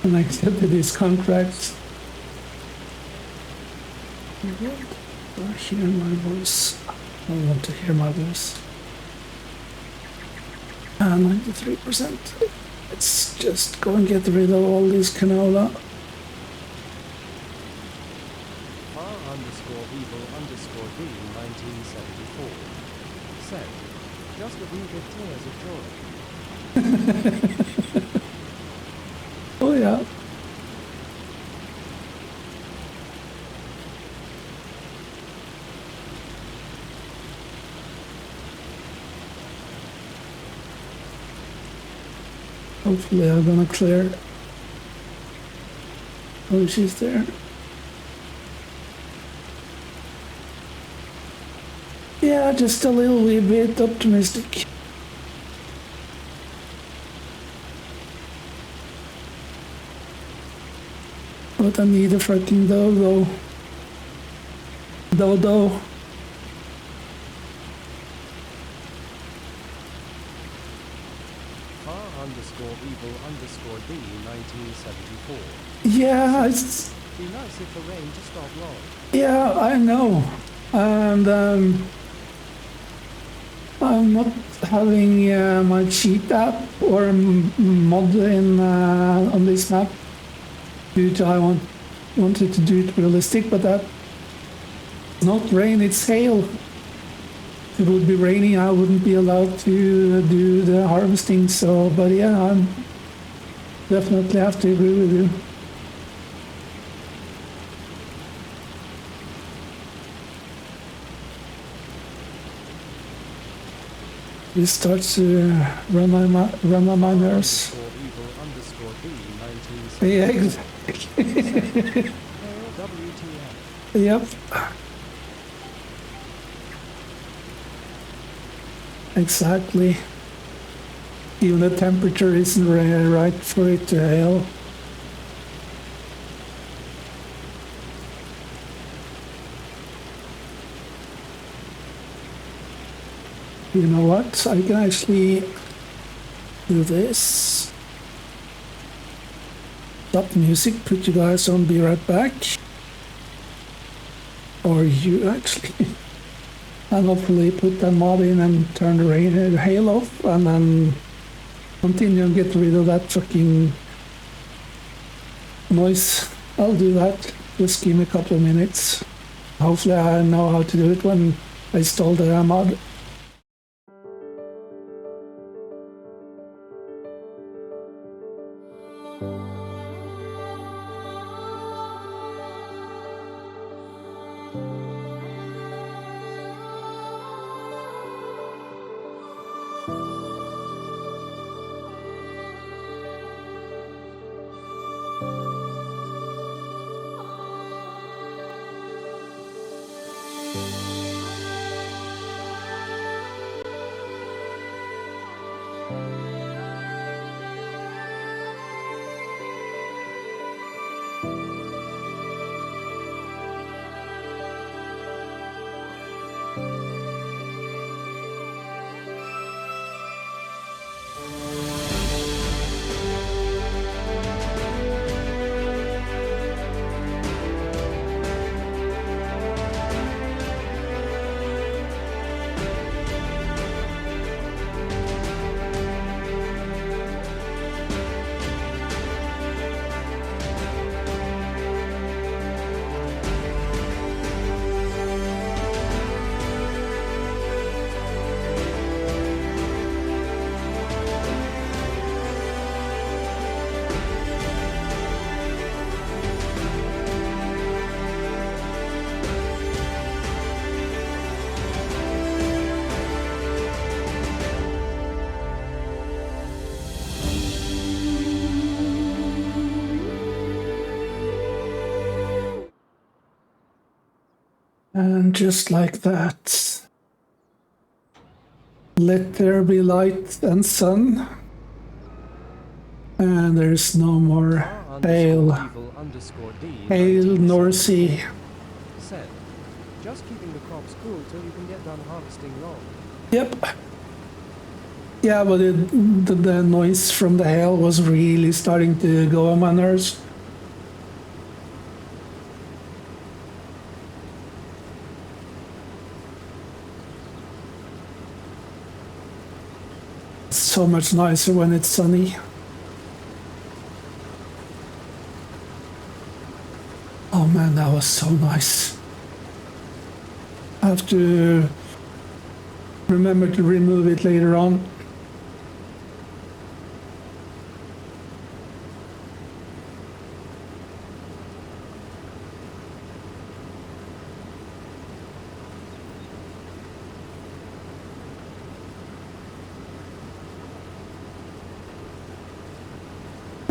when I accepted this contract. I hear my voice. I want to hear my voice. 93%. Let's just go and get rid of all this canola. R_evil_d 1974 said, just a few big tears of joy. Oh yeah. Hopefully I'm gonna clear. Oh, she's there. just a little wee bit optimistic. But I need a freaking dodo. Dodo. R_evil_d 1974. Yeah, it's, Be nice if the rain just stopped long. yeah, I know. And I'm not having my cheat app or mod in on this map due to wanted to do it realistic, but that not rain, it's hail. If it would be raining, I wouldn't be allowed to do the harvesting. So, but yeah, I'm definitely have to agree with you. This starts to run my nerves. R_evil_d 1974. Yeah, WTF. yep. Exactly. Even the temperature isn't right for it to hail. You know what? I can actually do this. Stop music, put you guys on, be right back. Or you actually. And hopefully put the mod in and turn the hail off and then continue and get rid of that fucking noise. I'll do that. Just give me a couple of minutes. Hopefully I know how to do it when I install the mod. And just like that, let there be light and sun. And there's no more hail, R_evil_d hail nor sea. Said, just keeping the crops cool till you can get done harvesting long. Yep. Yeah, but the noise from the hail was really starting to go on my nerves. It's so much nicer when it's sunny. Oh man, that was so nice. I have to remember to remove it later on.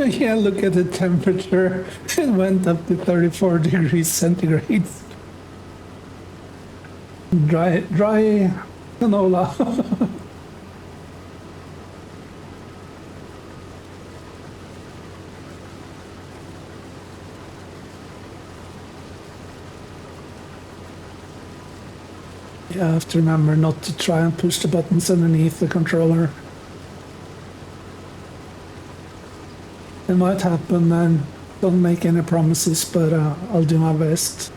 Yeah, look at the temperature. It went up to 34 degrees centigrade. Dry Canola. Yeah, I have to remember not to try and push the buttons underneath the controller. It might happen, and don't make any promises, but I'll do my best.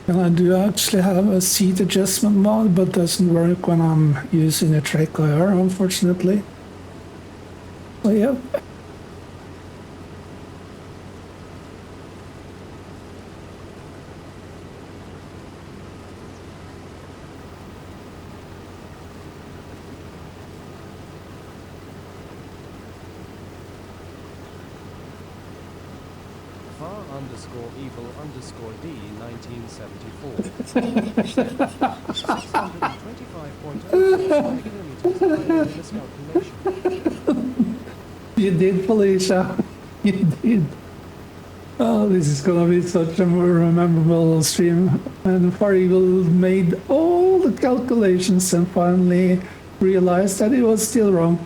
And I do actually have a seat adjustment mod, but doesn't work when I'm using a Trek IR, unfortunately. So yeah. Far_evil_D 1974. Said 625.065 kilometers higher than miscalculation. You did, Felicia. You did. Oh, this is gonna be such a more memorable stream. And Far Evil made all the calculations and finally realized that it was still wrong.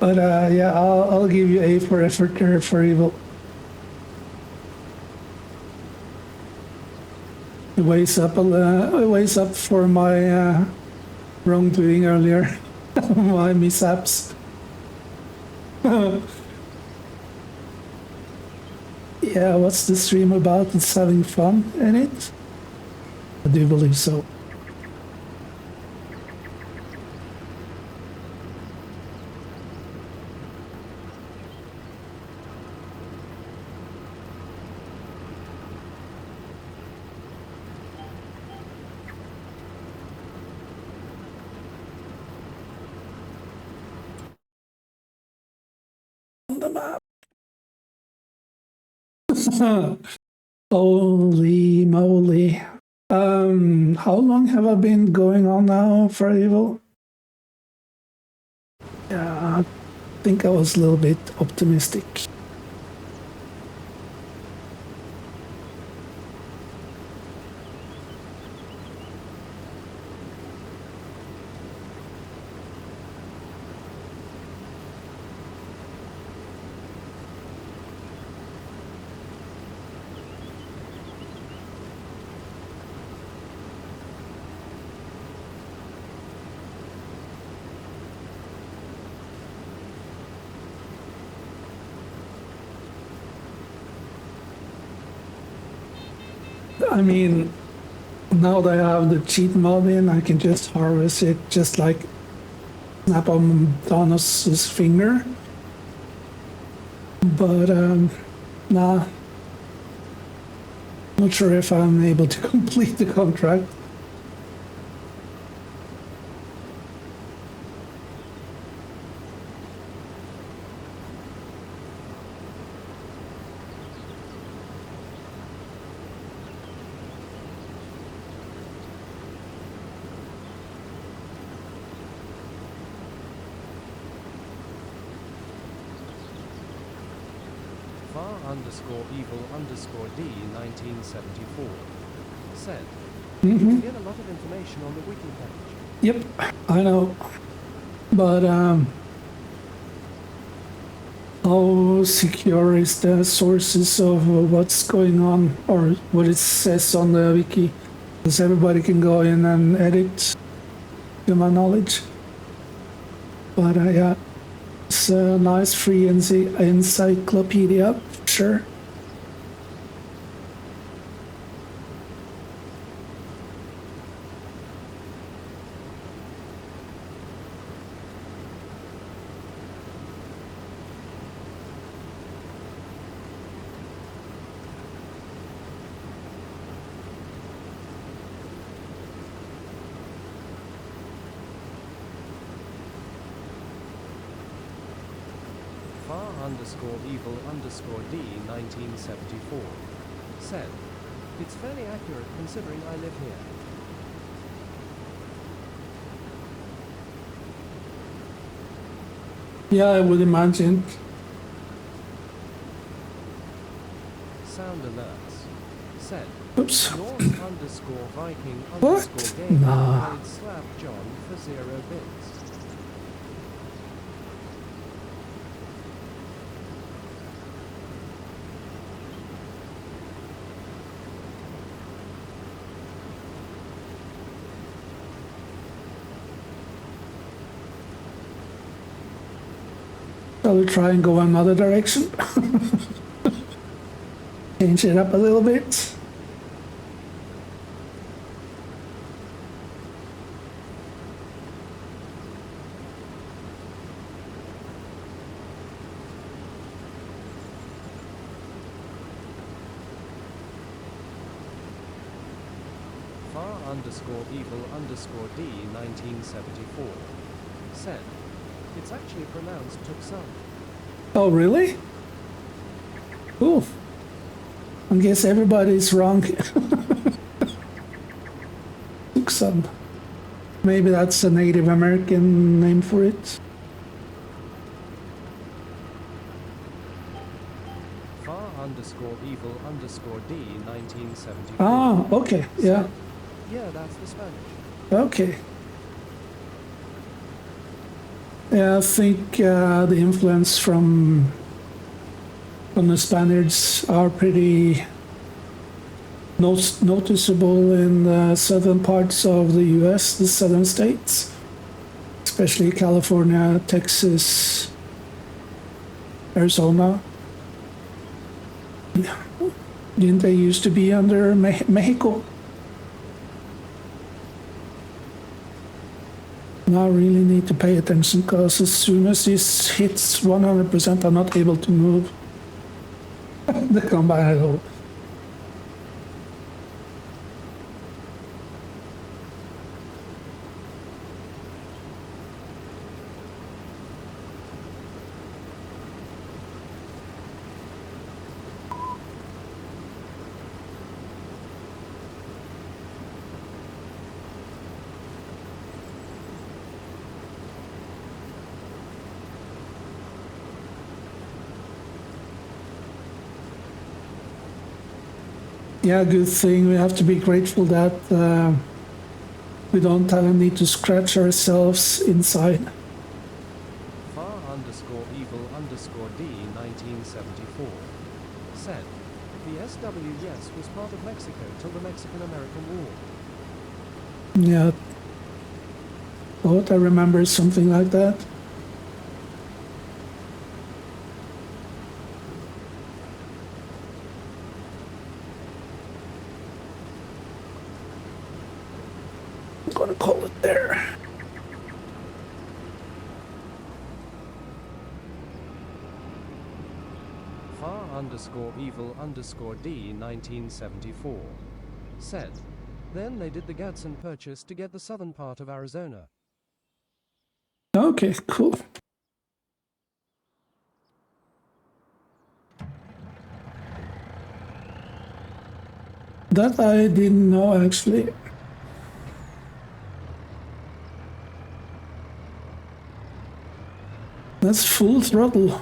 But yeah, I'll give you A for effort there, Far Evil. It weighs up for my wrongdoing earlier, my mishaps. Yeah, what's the stream about? It's having fun in it? I do believe so. On the map. Holy moly. How long have I been going on now for Evil? Yeah, I think I was a little bit optimistic. I mean, now that I have the cheat mod in, I can just harvest it just like snap on Thanos' finger. But, nah. Not sure if I'm able to complete the contract. Far_evil_D 1974. Said, Mm-hmm. you get a lot of information on the wiki page. Yep, I know. But, how secure is the sources of what's going on or what it says on the wiki? Because everybody can go in and edit, to my knowledge. But yeah, it's a nice free encyclopedia, for sure. Far underscore evil underscore D 1974 said, it's fairly accurate considering I live here. Yeah, I would imagine. Sound alerts said, Oops. North underscore Viking What? underscore game Nah. played Slap John for 0 bits. Shall we try and go another direction? Change it up a little bit. Far underscore evil underscore D 1974 said, it's actually pronounced Tucson. Oh, really? Cool. I guess everybody's wrong. Tucson. Maybe that's a Native American name for it. Far underscore evil underscore D 1974 Ah, okay, yeah, yeah, that's the Spanish. okay. Yeah, I think the influence from the Spaniards are pretty noticeable in the southern parts of the U.S., the southern states, especially California, Texas, Arizona. Didn't they used to be under Mexico? Now I really need to pay attention because as soon as this hits 100%, I'm not able to move the combine at all. Yeah, good thing. We have to be grateful that we don't need to scratch ourselves inside. Far underscore evil underscore D 1974 said, the SWS was part of Mexico till the Mexican-American War. Yeah, thought I remember something like that. I'm gonna call it there. Far underscore evil underscore D 1974 said, then they did the Gadsden Purchase to get the southern part of Arizona. Okay, cool. That I didn't know actually. That's full throttle.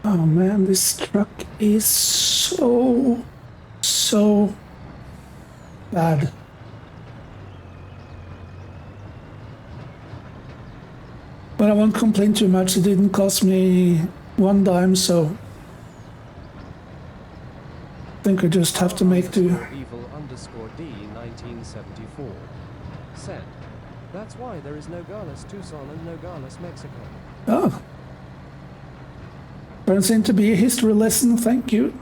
Oh man, this truck is so bad. But I won't complain too much. It didn't cost me one dime, so I think I just have to make do. Evil underscore D 1974 said, that's why there is Nogales, Tucson and Nogales, Mexico. Oh. Turns into be a history lesson, thank you.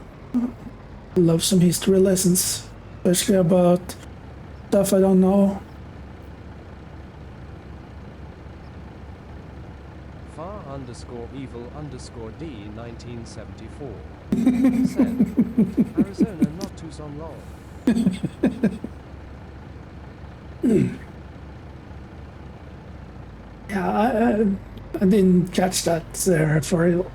Love some history lessons, especially about stuff I don't know. Far underscore evil underscore D 1974 said, Arizona, not Tucson, lol. Yeah, I didn't catch that there for you.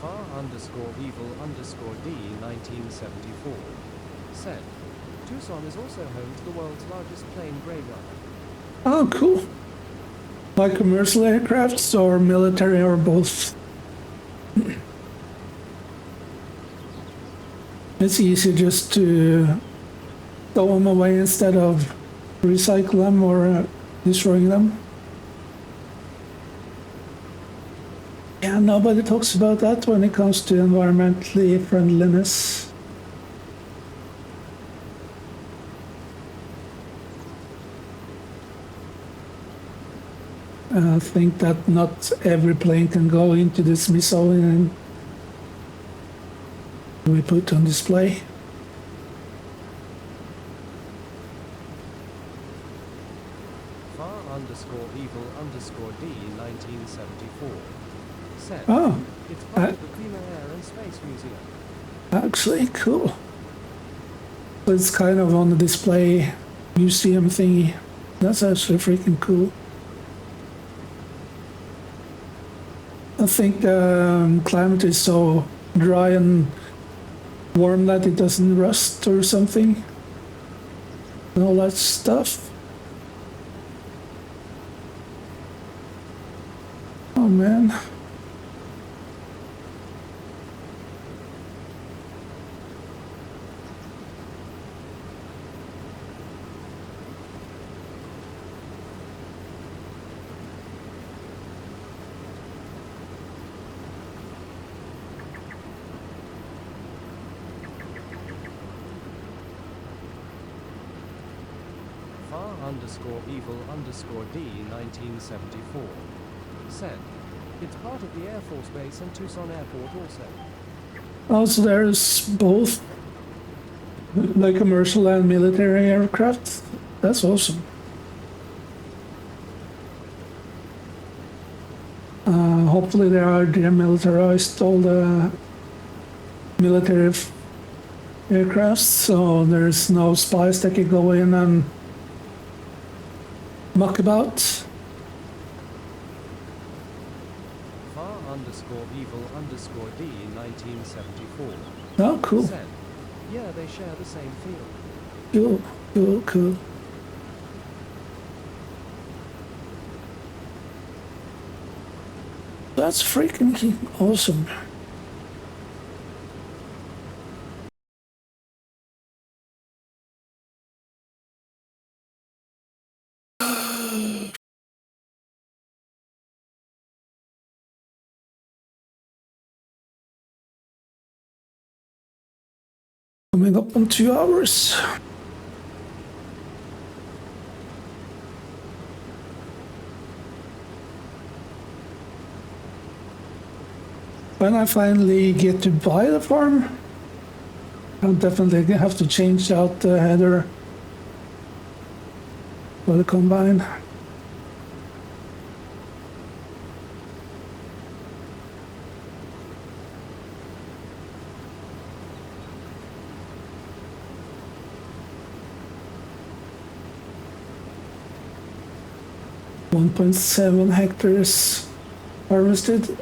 Far_evil_d 1974 said, Tucson is also home to the world's largest plane graveyard. Oh, cool. Like commercial aircrafts or military or both. It's easier just to throw them away instead of recycle them or destroying them. Yeah, nobody talks about that when it comes to environmentally friendliness. I think that not every plane can go into the Smithsonian and we put on display. Far_evil_d 1974 said, Oh, it's part of the Clean Air and Space Museum. actually, cool. So it's kind of on the display museum thingy. That's actually freaking cool. I think climate is so dry and warm that it doesn't rust or something. And all that stuff. Oh man. Far_evil_d 1974 said, it's part of the Air Force Base and Tucson Airport also. Also, there's both the commercial and military aircraft. That's awesome. Hopefully, they are demilitarized all the military aircrafts, so there's no spies that can go in and muck about. Far_evil_d 1974 Oh, cool. said, yeah, they share the same field. Cool, cool, cool. That's freaking awesome. Coming up on 2 hours. When I finally get to buy the farm, I'll definitely have to change out the header for the combine. .7 hectares harvested.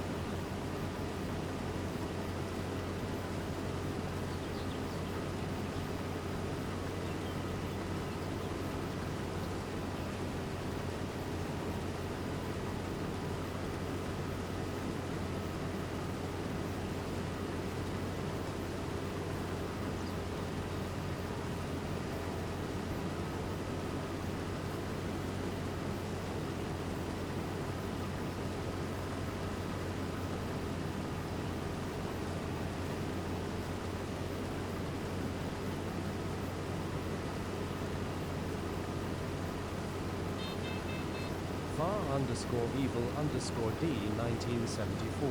Far underscore evil underscore D 1974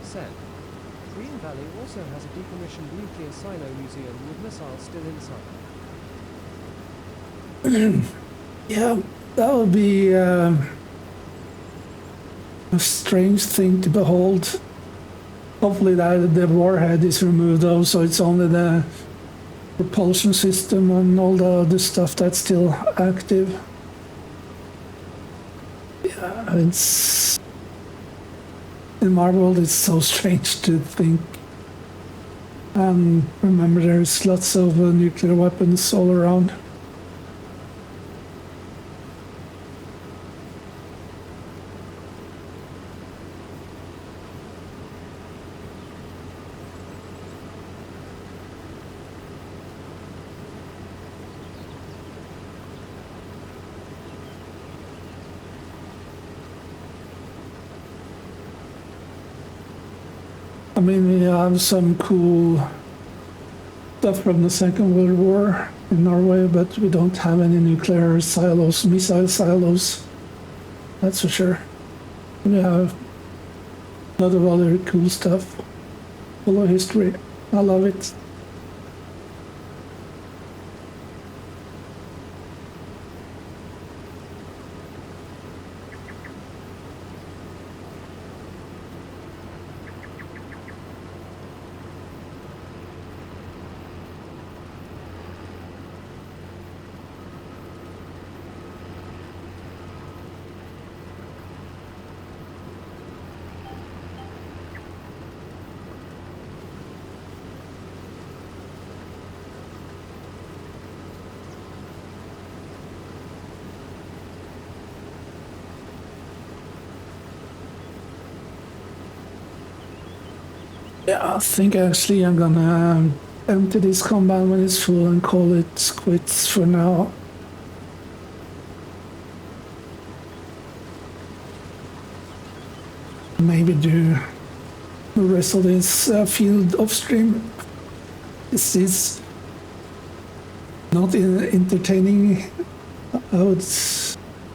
said, Green Valley also has a decommissioned nuclear silo museum with missiles still inside. Yeah, that would be a strange thing to behold. Hopefully that the warhead is removed though, so it's only the propulsion system and all the other stuff that's still active. Yeah, it's in my world it's so strange to think. And remember there's lots of nuclear weapons all around. I mean, we have some cool stuff from the Second World War in Norway, but we don't have any nuclear silos, missile silos. That's for sure. We have a lot of other cool stuff. Full of history. I love it. Yeah, I think actually I'm gonna empty this compound when it's full and call it quits for now. Maybe do the rest of this field upstream. This is not entertaining. I would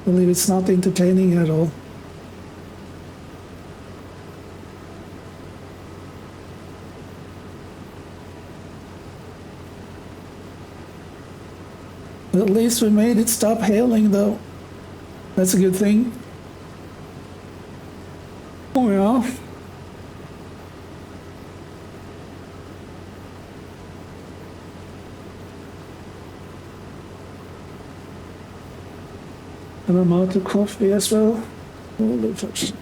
believe it's not entertaining at all. At least we made it stop hailing though. That's a good thing. Oh yeah. And I'm out of coffee as well. Holy fuck.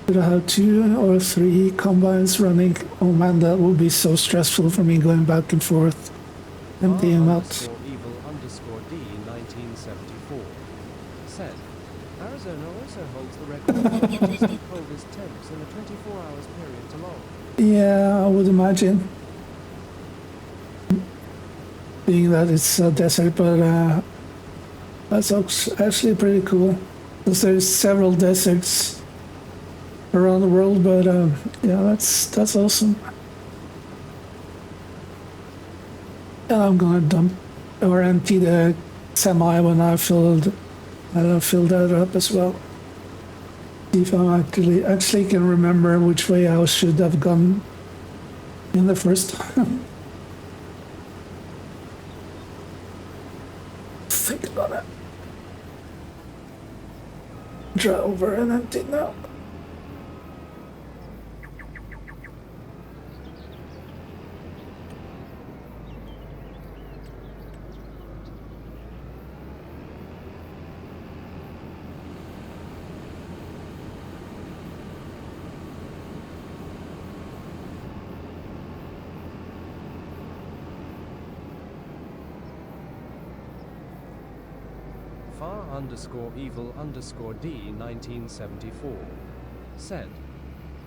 Should I have 2 or 3 combines running? Oh man, that would be so stressful for me going back and forth. Emptying them out. Evil underscore D 1974 said, Arizona also holds the record for the hottest and coldest temps in a 24 hours period to long. Yeah, I would imagine. Being that it's a desert, but that's actually pretty cool. Because there's several deserts around the world, but yeah, that's awesome. And I'm gonna dump or empty the semi when I fill that up as well. See if I actually can remember which way I should have gone in the first time. Think about it. Drive over and empty now. Far underscore evil underscore D 1974 said,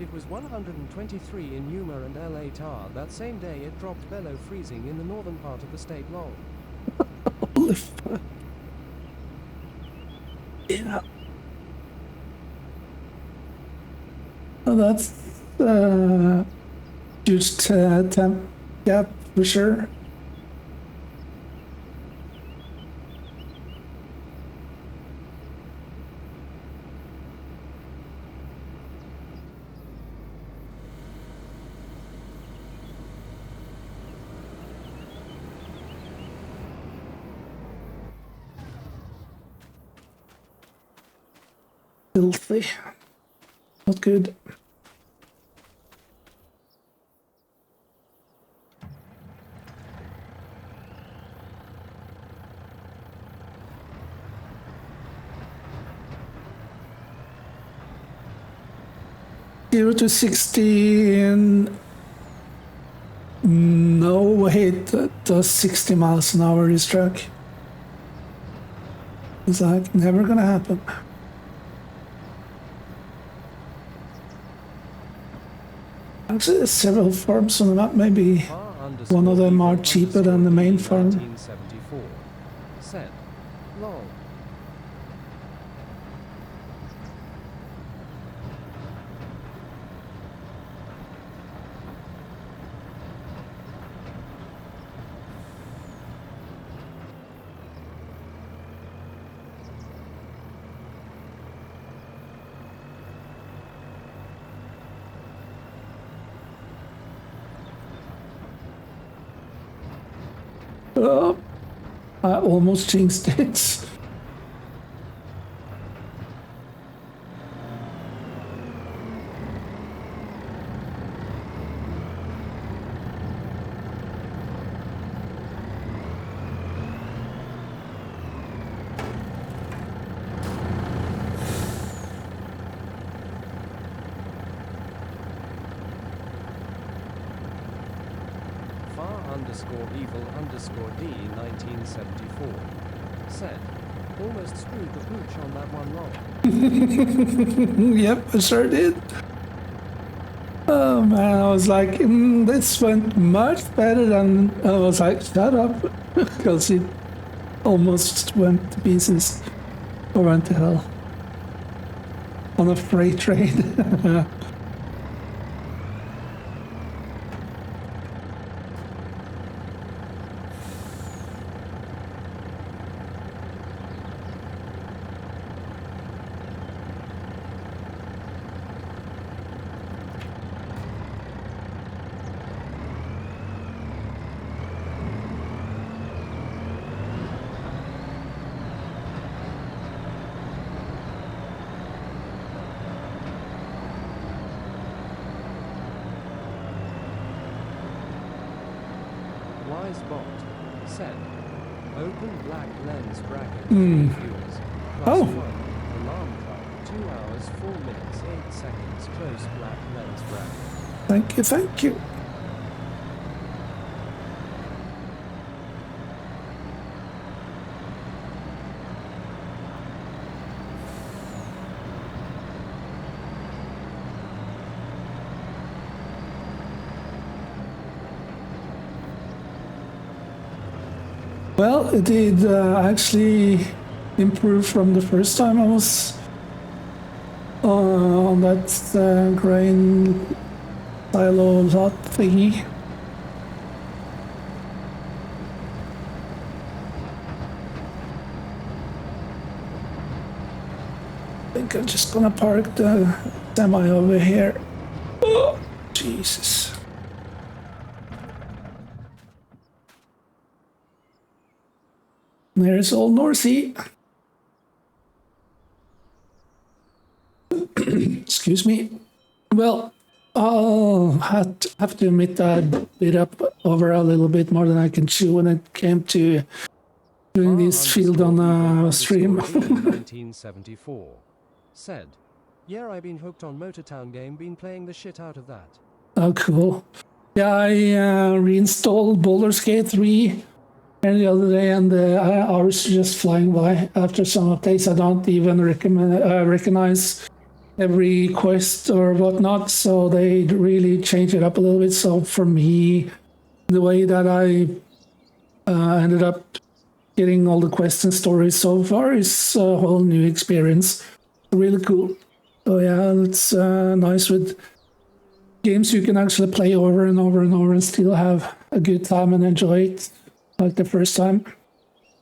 It was 123 in Yuma and LA Tar. That same day it dropped below freezing in the northern part of the state. Lol. Holy fuck. Yeah. Well, that's huge temp gap for sure. Filthy. Not good. Zero to 60 in no way it does 60 miles an hour this truck. It's like never gonna happen. Actually, there's several farms on the map. Maybe one of them are cheaper than the main farm. 1974. Said. Lol. I almost jinxed it. Far_evil_d 1974. Said. Almost screwed the pooch on that one. Lol. Yep, I sure did. Oh man, I was like, this went much better than I was like, shut up, because it almost went to pieces or went to hell on a freight train. Wisebot. Said. Open black lens bracket. Fuels. Oh. +1. Alarm clock. 2 hours, 4 minutes, 8 seconds. Close black lens bracket. Thank you, thank you. Well, it did actually improve from the first time I was on that grain silo lot thingy. I think I'm just gonna park the semi over here. Oh, Jesus. There's old Norsey. Excuse me. Well, I'll have to admit I bit up over a little bit more than I can chew when it came to doing this field on a stream. 1974. Said. Yeah, I've been hooked on Motortown game, been playing the shit out of that. Oh, cool. Yeah, I reinstalled Baldur's Gate 3 the other day, and the hours just flying by. After some updates, I don't even recognize every quest or whatnot, so they really change it up a little bit. So for me, the way that I ended up getting all the quests and stories so far is a whole new experience. Really cool. So yeah, it's nice with games you can actually play over and over and over and still have a good time and enjoy it like the first time.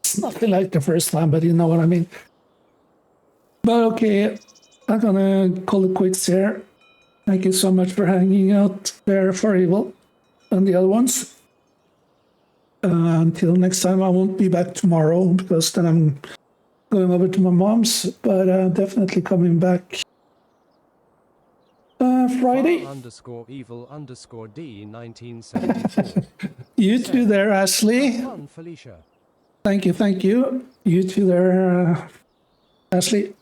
It's nothing like the first time, but you know what I mean. But okay, I'm gonna call it quits here. Thank you so much for hanging out there for Evil and the other ones. Until next time, I won't be back tomorrow because then I'm going over to my mom's, but definitely coming back Friday. Far_evil_D 1974. You too there, Ashley. Have fun, Felicia. Thank you. You too there, Ashley.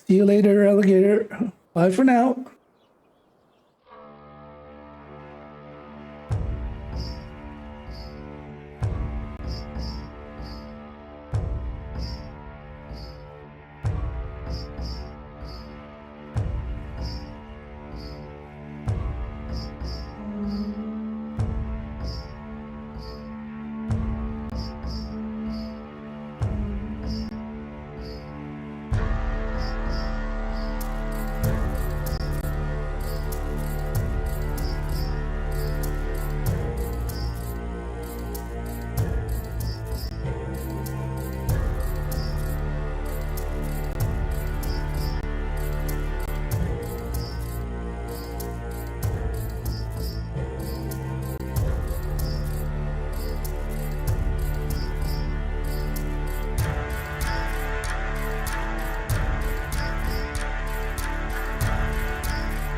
See you later, alligator. Bye for now.